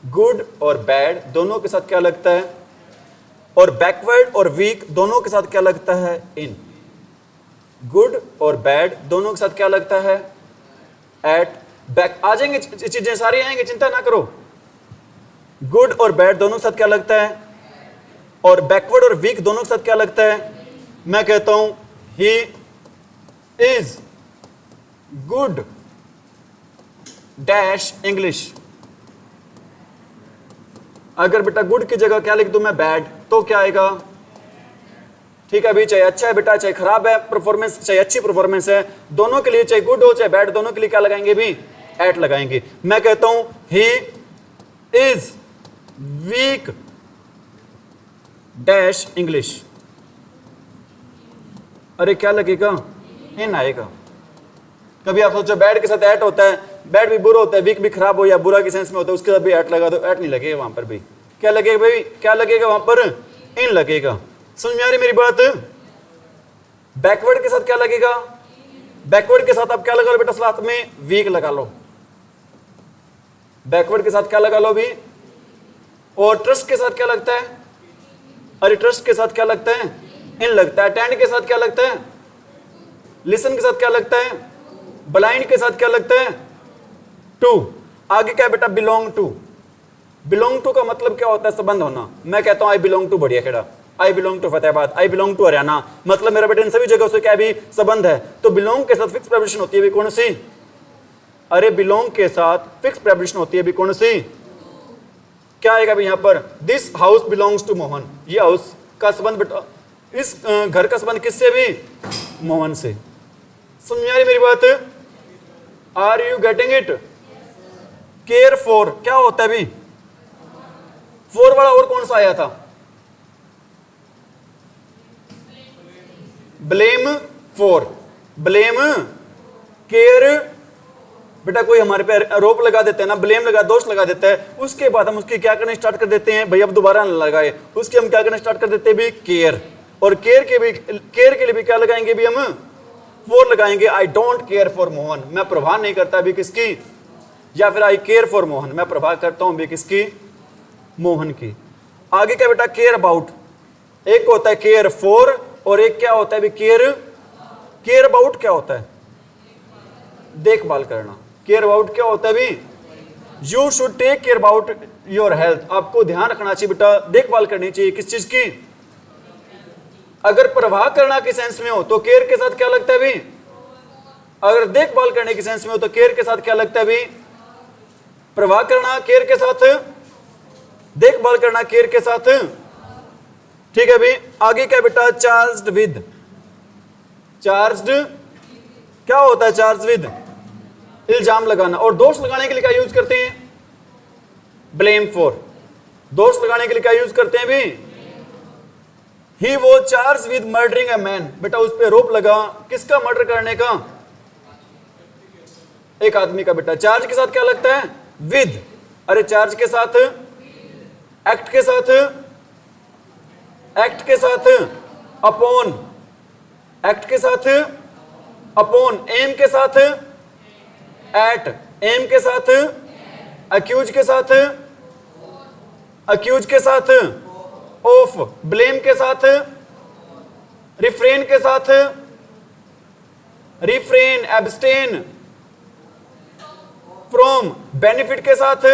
गुड और बैड दोनों के साथ क्या लगता है, और बैकवर्ड और वीक दोनों के साथ क्या लगता है, इन। गुड और बैड दोनों के साथ क्या लगता है, एट। बैक आ जाएंगे, चीजें सारी आएंगे, चिंता ना करो। गुड और बैड दोनों के साथ क्या लगता है, और बैकवर्ड और वीक दोनों के साथ क्या लगता है। मैं कहता हूं he is good dash English. अगर बेटा गुड की जगह क्या लिख दूं मैं, बैड, तो क्या आएगा, ठीक है अभी, चाहे अच्छा है बेटा चाहे खराब है परफॉर्मेंस, चाहे अच्छी परफॉर्मेंस है, दोनों के लिए चाहे गुड हो चाहे बैड, दोनों के लिए क्या लगाएंगे भी, एट लगाएंगे। मैं कहता हूं he is weak dash English. अरे क्या लगेगा, इन आएगा। कभी आप सोचो बैड के साथ एट होता है, बैड भी बुरा होता है, वीक भी खराब हो या बुरा के सेंस में होता है, उसके साथ भी एट लगा दो, एट नहीं लगेगा वहां पर भी। क्या लगेगा भाई, क्या लगेगा वहां पर, इन लगेगा। समझ में आ रही मेरी बात। बैकवर्ड के साथ क्या लगेगा, बैकवर्ड के साथ आप क्या लगा लो बेटा, साथ में वीक लगा लो। बैकवर्ड के साथ क्या लगा लो भी। और ट्रस्ट के साथ क्या लगता है, अरे ट्रस्ट के साथ क्या लगता है, इन लगता है। अटेंड के साथ क्या लगता है, लिसन के साथ क्या लगता है, ब्लाइंड के साथ क्या लगता है, टू। आगे क्या बेटा, बिलोंग टू। बिलोंग टू का मतलब क्या होता है, संबंध होना। मैं कहता हूं आई belong to Badhiya Kheda, I belong to Fatehabad, I belong to Haryana, मतलब मेरा बेटा इन सभी जगहों से क्या भी संबंध है। तो बिलोंग के साथ फिक्स प्रेपोजिशन होती है भी कौन सी, अरे बिलोंग के साथ फिक्स प्रेपोजिशन होती है भी कौन सी, क्या आएगा भी यहां पर, this house belongs to Mohan. ये हाउस का संबंध बेटा, इस घर का संबंध किससे भी, मोहन से। समझ में आ रही मेरी बात, are you getting it. Care for क्या होता है भी, फोर वाला और कौन सा आया था, ब्लेम फॉर। ब्लेम, केयर, बेटा कोई हमारे पे आरोप लगा देते हैं ना, ब्लेम लगा, दोष लगा देता है, उसके बाद हम उसकी क्या करने स्टार्ट कर देते हैं भाई, अब दोबारा ना लगाए, उसके हम क्या करने स्टार्ट कर देते हैं भी, केयर। और केयर के लिए भी क्या लगाएंगे भी हम, फॉर लगाएंगे। I don't care for Mohan, मैं प्रवाह नहीं करता भी किसकी, या फिर आई केयर फॉर मोहन, मैं प्रवाह करता हूं भी किसकी, मोहन की। आगे क्या बेटा, केयर अबाउट। एक होता है केयर फॉर और एक क्या होता है भी, केयर। केयर अबाउट क्या होता है, देखभाल करना। केयर अबाउट क्या होता है भी, you should take care about your health, आपको ध्यान रखना चाहिए बेटा, देखभाल करनी चाहिए किस चीज की। अगर प्रवाह करना के सेंस में हो तो केयर के साथ क्या लगता है भी, अगर देखभाल करने के सेंस में हो तो केयर के साथ क्या लगता है भी, प्रवाह करना केयर के साथ, देखभाल करना केयर के साथ, ठीक है भी। आगे क्या बेटा, चार्ज्ड विद। चार्ज्ड क्या होता है, चार्ज विद, इल्जाम लगाना। और दोष लगाने के लिए क्या यूज करते हैं, ब्लेम फॉर। दोष लगाने के लिए क्या यूज करते हैं भी, ही वो charge with murdering a man, बेटा उस पर आरोप लगा किसका, मर्डर करने का, एक आदमी का। बेटा चार्ज के साथ क्या लगता है, विद। अरे चार्ज के साथ, एक्ट के साथ, एक्ट के साथ, अपॉन, एक्ट के साथ, अपॉन, एम के साथ, एट, एम के साथ, अक्यूज के साथ, अक्यूज के साथ, ऑफ, ब्लेम के साथ, रिफ्रेन के साथ, रिफ्रेन, एब्सटेन, फ्रॉम, बेनिफिट के साथ,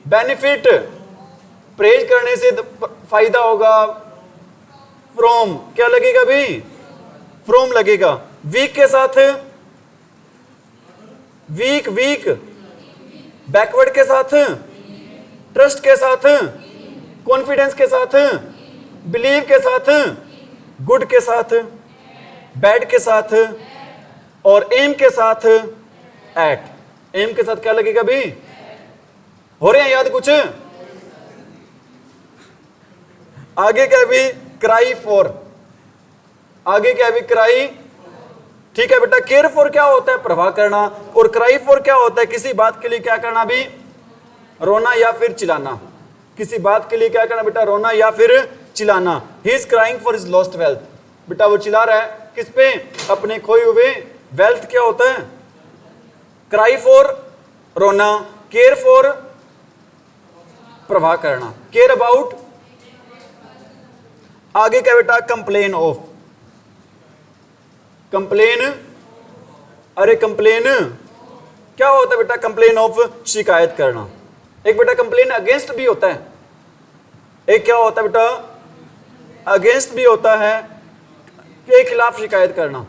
बेनिफिट, परहेज करने से फायदा होगा, फ्रॉम क्या लगेगा भी, फ्रॉम लगेगा। वीक के साथ, वीक, वीक, बैकवर्ड के साथ, ट्रस्ट के साथ, कॉन्फिडेंस के साथ, बिलीव के साथ, गुड के साथ, बैड के साथ, और एम के साथ, एट। एम के साथ क्या लगेगा भी, हो रहे हैं याद कुछ। आगे क्या भी, क्राई फॉर। आगे क्या भी, क्राई, ठीक है बेटा। केयर फॉर क्या होता है, प्रवाह करना, और क्राई फॉर क्या होता है, किसी बात के लिए क्या करना भी, रोना या फिर चिल्लाना। किसी बात के लिए क्या करना बेटा, रोना या फिर चिल्लाना। He is crying for his lost wealth, बेटा वो चिल्ला रहा है किस पे, अपने खोए हुए वेल्थ। क्या होता है, क्राई फॉर रोना, केयर फॉर प्रवाह करना। केयर अबाउट, आगे क्या बेटा, कंप्लेन ऑफ। कंप्लेन, अरे कंप्लेन क्या होता है बेटा, कंप्लेन ऑफ शिकायत करना। एक बेटा कंप्लेन अगेंस्ट भी होता है, एक क्या होता है बेटा, अगेंस्ट भी होता है, के खिलाफ शिकायत करना।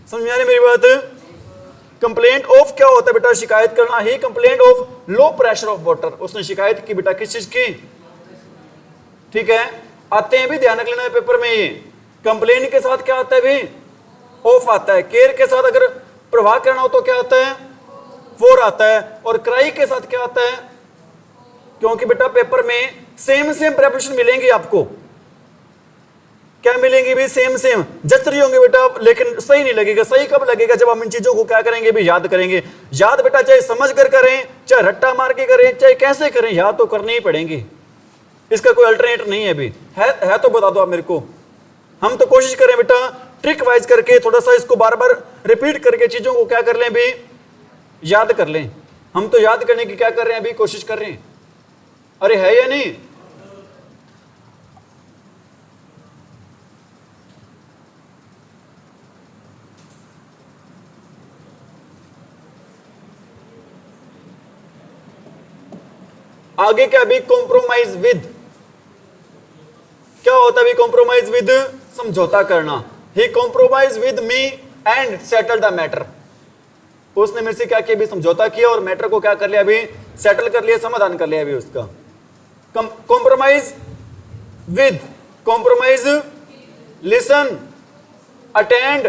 समझ में आ रही मेरी बात? कंप्लेंट ऑफ क्या होता है बेटा, शिकायत करना। He complaint of low pressure of water, उसने शिकायत की बेटा किस चीज की, ठीक है। आते हैं भी, ध्यान रख लेना है पेपर में, ये कंप्लेन के साथ क्या आता है भी, ऑफ आता है। केयर के साथ अगर प्रवाह करना हो तो क्या आता है, फोर आता है। और क्राई के साथ क्या आता है, क्योंकि बेटा पेपर में सेम सेम प्रेपोजिशन मिलेंगी आपको, क्या मिलेंगी भी, सेम सेम जच रही होंगे बेटा, लेकिन सही नहीं लगेगा। सही कब लगेगा, जब हम इन चीजों को क्या करेंगे भी, याद करेंगे। याद बेटा चाहे समझ कर करें, चाहे रट्टा मार के करें, चाहे कैसे करें, याद तो करनी ही पड़ेंगी, इसका कोई अल्टरनेट नहीं है भी। है तो बता दो आप मेरे को। हम तो कोशिश करें बेटा ट्रिक वाइज करके, थोड़ा सा इसको बार बार रिपीट करके चीजों को क्या कर लें भी, याद कर लें। हम तो याद करने की क्या कर रहे हैं अभी, कोशिश कर रहे हैं। अरे है या नहीं? आगे क्या भी, कॉम्प्रोमाइज विद, क्या होता है भी कॉम्प्रोमाइज विद, समझौता करना। He compromise with me and settle the matter, उसने मेरे से क्या किया भी, समझौता किया और मैटर को क्या कर लिया अभी, सेटल कर लिया, समाधान कर लिया अभी उसका। Compromise with, compromise, listen, attend,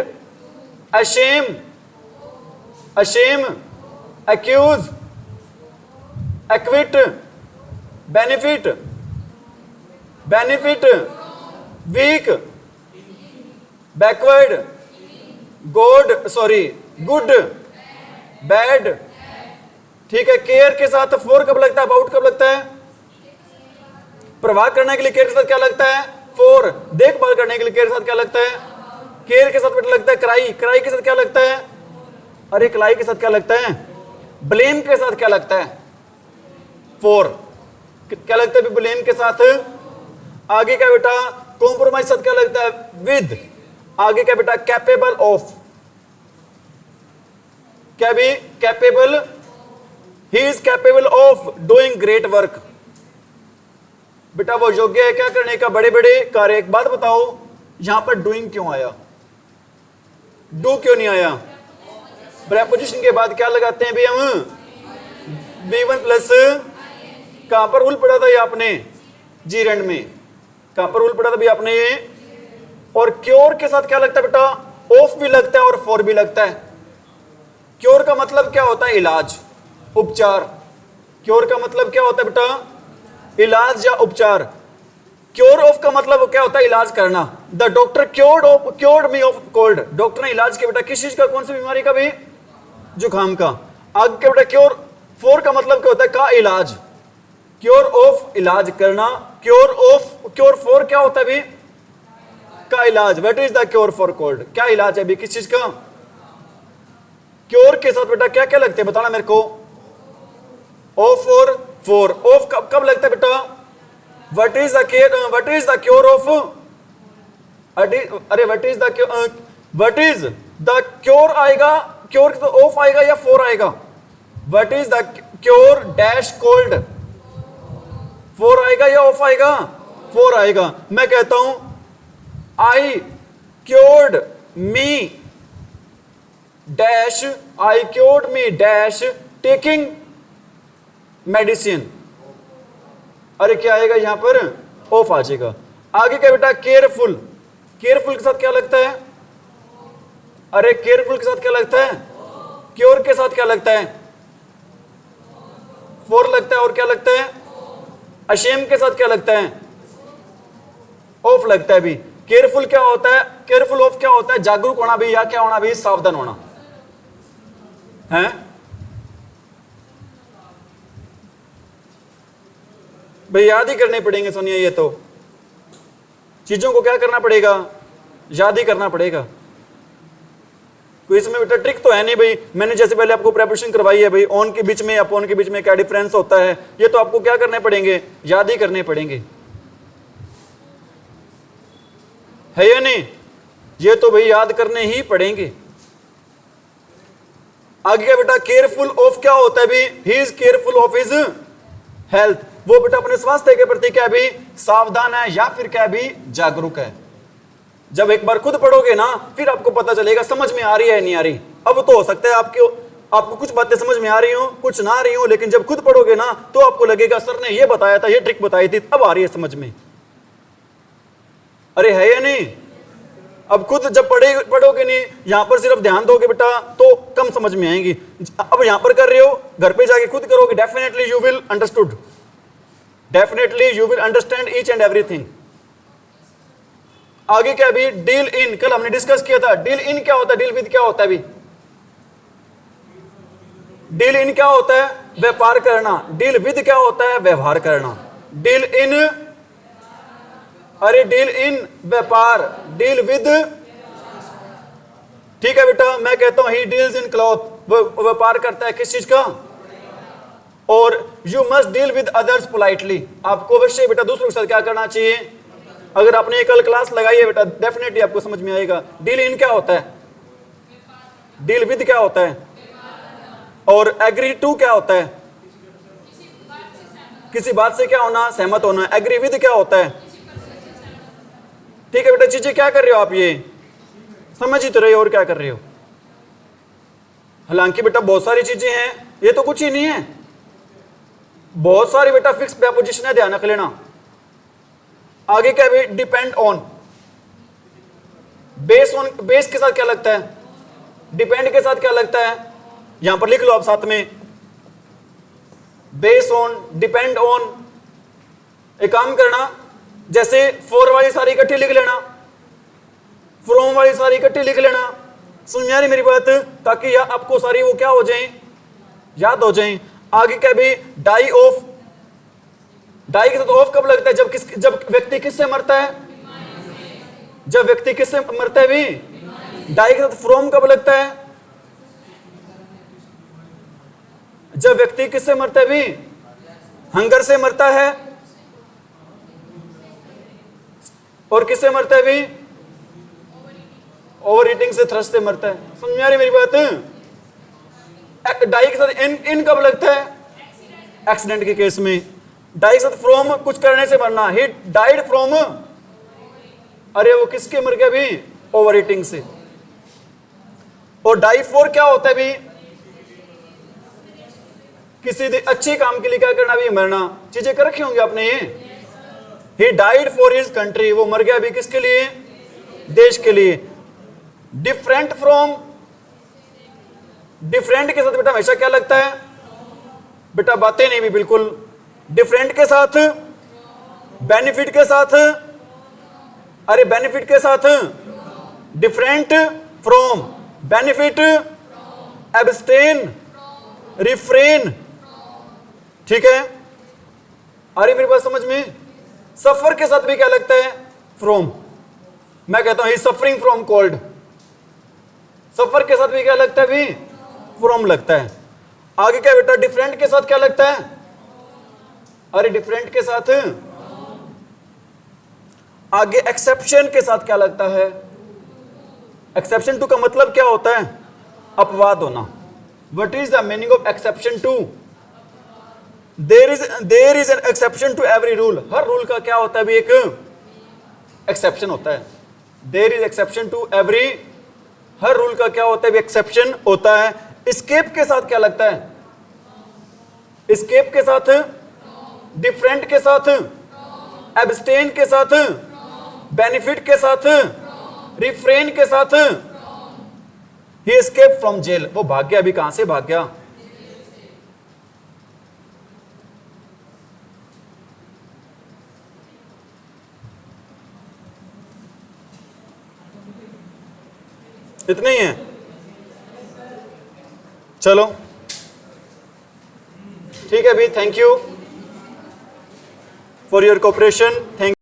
ashame, ashame, accuse, acquit, benefit, benefit, weak, backward, good, sorry good, bad, ठीक है। केयर के साथ फोर कब लगता है, अबाउट कब लगता है, प्रवाह करने के लिए केयर के साथ क्या लगता है, फोर। देखभाल करने के लिए केयर के साथ क्या लगता है, केयर के साथ बेटा लगता है क्राई। क्राई के साथ क्या लगता है, अरे क्राई के साथ क्या लगता है, ब्लेम के साथ क्या लगता है, फोर। क्या लगता है ब्लेम के साथ। आगे क्या बेटा, कॉम्प्रोमाइज साथ क्या लगता है, विद। आगे क्या बेटा, कैपेबल ऑफ, क्या भी, capable, he is capable of doing great work, बेटा वो योग्य है क्या करने का, बड़े बड़े कार्य। एक बात बताओ, यहां पर डूइंग क्यों आया, डू क्यों नहीं आया? प्रेपोजिशन के बाद क्या लगाते हैं भी हम, B1 प्लस, कहां पर उल पड़ा था ये आपने, जीरेंड में, कहां पर उल पड़ा था भी आपने ये। और क्योर के साथ क्या लगता है बेटा, ऑफ भी लगता है और फॉर भी लगता है। क्योर का मतलब क्या होता है, इलाज, उपचार। क्योर का मतलब क्या होता है बेटा, इलाज या उपचार। क्योर ऑफ का मतलब क्या होता है, इलाज करना। The doctor cured me of cold, doctor ने इलाज किया बेटा किस चीज का, कौन सी बीमारी का भी, जुकाम का। आगे क्या बेटा, क्योर फॉर का मतलब क्या होता है, का इलाज। क्योर ऑफ, इलाज करना। क्योर ऑफ, क्योर फॉर क्या होता है भी, का इलाज। What is the cure for cold, क्या इलाज है भी किस चीज का। क्योर के साथ बेटा क्या क्या लगते हैं बताना मेरे को, ऑफ और फॉर। ऑफ कब लगता है बेटा, what is the care, what is the cure of, अरे व्हाट इज द क्योर आएगा, क्योर तो ऑफ आएगा या फॉर आएगा। What is the cure dash cold, for आएगा या ऑफ आएगा, फॉर आएगा। मैं कहता हूं I cured me dash, I cured me dash taking medicine. अरे क्या आएगा यहां पर, ऑफ आ जाएगा। आगे क्या बेटा, केयरफुल। केयरफुल के साथ क्या लगता है, अरे केयरफुल के साथ क्या लगता है, क्योर के साथ क्या लगता है, फॉर लगता है। और क्या लगता है, अशेम के साथ क्या लगता है, ऑफ लगता है भी। केयरफुल क्या होता है, केयरफुल ऑफ क्या होता है, जागरूक होना भी, या क्या होना भी, सावधान होना है। भाई याद ही करने पड़ेंगे सोनिया, ये तो चीजों को क्या करना पड़ेगा, याद ही करना पड़ेगा। तो इसमें बेटा ट्रिक तो है नहीं भाई, मैंने जैसे पहले आपको प्रिपरेशन करवाई है भाई, ऑन के बीच में अपॉन के बीच में क्या डिफरेंस होता है, ये तो आपको क्या करने पड़ेंगे, याद ही करने पड़ेंगे, है या नहीं, ये तो भाई याद करने ही पड़ेंगे। आगे क्या बेटा, केयरफुल ऑफ क्या होता है भी, he is careful of his health, वो बेटा अपने स्वास्थ्य के प्रति क्या भी सावधान है या फिर क्या भी जागरूक है। जब एक बार खुद पढ़ोगे ना फिर आपको पता चलेगा समझ में आ रही है नहीं आ रही। अब तो हो सकता है आपको कुछ बातें समझ में आ रही हो कुछ ना आ रही हो, लेकिन जब खुद पढ़ोगे ना तो आपको लगेगा सर ने ये बताया था, ये ट्रिक बताई थी, अब आ रही है समझ में। अरे है या नहीं, अब खुद जब पढ़ोगे नहीं, यहां पर सिर्फ ध्यान दोगे बेटा तो कम समझ में आएंगी। अब यहां पर कर रहे हो, घर पे जाके खुद करोगे, definitely you will understood, definitely you will understand each and everything. आगे क्या भी, डील इन, कल हमने डिस्कस किया था, डील इन क्या होता है, डील विद क्या होता है भी, डील इन क्या होता है, व्यापार करना, डील विद क्या होता है, व्यवहार करना। डील इन, अरे डील इन व्यापार, डील विद, ठीक है बेटा, मैं कहता हूं ही डील्स इन क्लॉथ, वो व्यापार करता है किस चीज का, और you must deal with others politely, आपको अवश्य बेटा दूसरों के साथ क्या करना चाहिए। अगर आपने कल क्लास लगाई है बेटा डेफिनेटली आपको समझ में आएगा। डील इन क्या होता है, डील विद क्या होता है, और एग्री टू क्या होता है, किसी बात से क्या होना, सहमत होना। एग्री विद क्या होता है, ठीक है बेटा, चीजें क्या कर रहे हो आप, ये समझ ही तो रहे हो और क्या कर रहे हो। हालांकि बेटा बहुत सारी चीजें हैं, ये तो कुछ ही नहीं है, बहुत सारी बेटा फिक्स प्रीपोजिशन है, ध्यान रख लेना। आगे क्या है, depend on, base on, base के साथ क्या लगता है, डिपेंड के साथ क्या लगता है, यहां पर लिख लो आप साथ में, बेस ऑन, डिपेंड ऑन। एक काम करना, जैसे फॉर वाली सारी इकट्ठी लिख लेना, फ्रॉम वाली सारी इकट्ठी लिख लेना, सुन में आ रही मेरी बात, ताकि आपको सारी वो क्या हो जाए, याद हो जाए। आगे क्या भी, डाई ऑफ, डाई के साथ ऑफ कब लगता है, जब व्यक्ति किससे मरता है, जब व्यक्ति किससे मरता है भी। डाई के साथ फ्रॉम कब लगता है, जब व्यक्ति किससे मरता है भी, हंगर से मरता है, और किससे मरता है भी, ओवर ईटिंग से, थ्रस्ट से मरता है। समझ में आ रही मेरी बात। डाई के साथ इन कब लगता है, एक्सीडेंट के केस में। डाई के साथ फ्रॉम, कुछ करने से मरना, ही डाइड फ्रॉम, अरे वो किसके मर गया भी, ओवर ईटिंग से। और डाई फॉर क्या होता है भी, किसी अच्छे काम के लिए क्या करना भी, मरना। चीजें कर रखी होंगी आपने ये। He died for his country, वो मर गया भी किसके लिए, देश के लिए। डिफरेंट फ्रॉम, डिफरेंट के साथ बेटा हमेशा क्या लगता है, बेटा बातें नहीं भी बिल्कुल। डिफरेंट के साथ, बेनिफिट के साथ, अरे बेनिफिट के साथ, different from, benefit, abstain, refrain, ठीक है। अरे मेरी बात समझ में। सफर के साथ भी क्या लगता है, फ्रॉम। मैं कहता हूं ही सफरिंग फ्रॉम कोल्ड, सफर के साथ भी क्या लगता है भी, फ्रॉम लगता है। आगे क्या बेटा, डिफरेंट के साथ क्या लगता है, अरे डिफरेंट के साथ। आगे एक्सेप्शन के साथ क्या लगता है, एक्सेप्शन टू का मतलब क्या होता है, अपवाद होना। What is the meaning of exception to, there is an exception to every rule, हर रूल का क्या होता है भी, एक एक्सेप्शन होता है। There is exception to every, हर रूल का क्या होता है भी, एक्सेप्शन होता है। एस्केप के साथ क्या लगता है, एस्केप के साथ, डिफरेंट के साथ, एब्सटेन के साथ, बेनिफिट के साथ, रिफ्रेन के साथ। ही एस्केप फ्रॉम जेल, वो भाग गया, अभी कहां से भाग गया, इतने ही है। चलो ठीक है भी, thank you for your cooperation, thank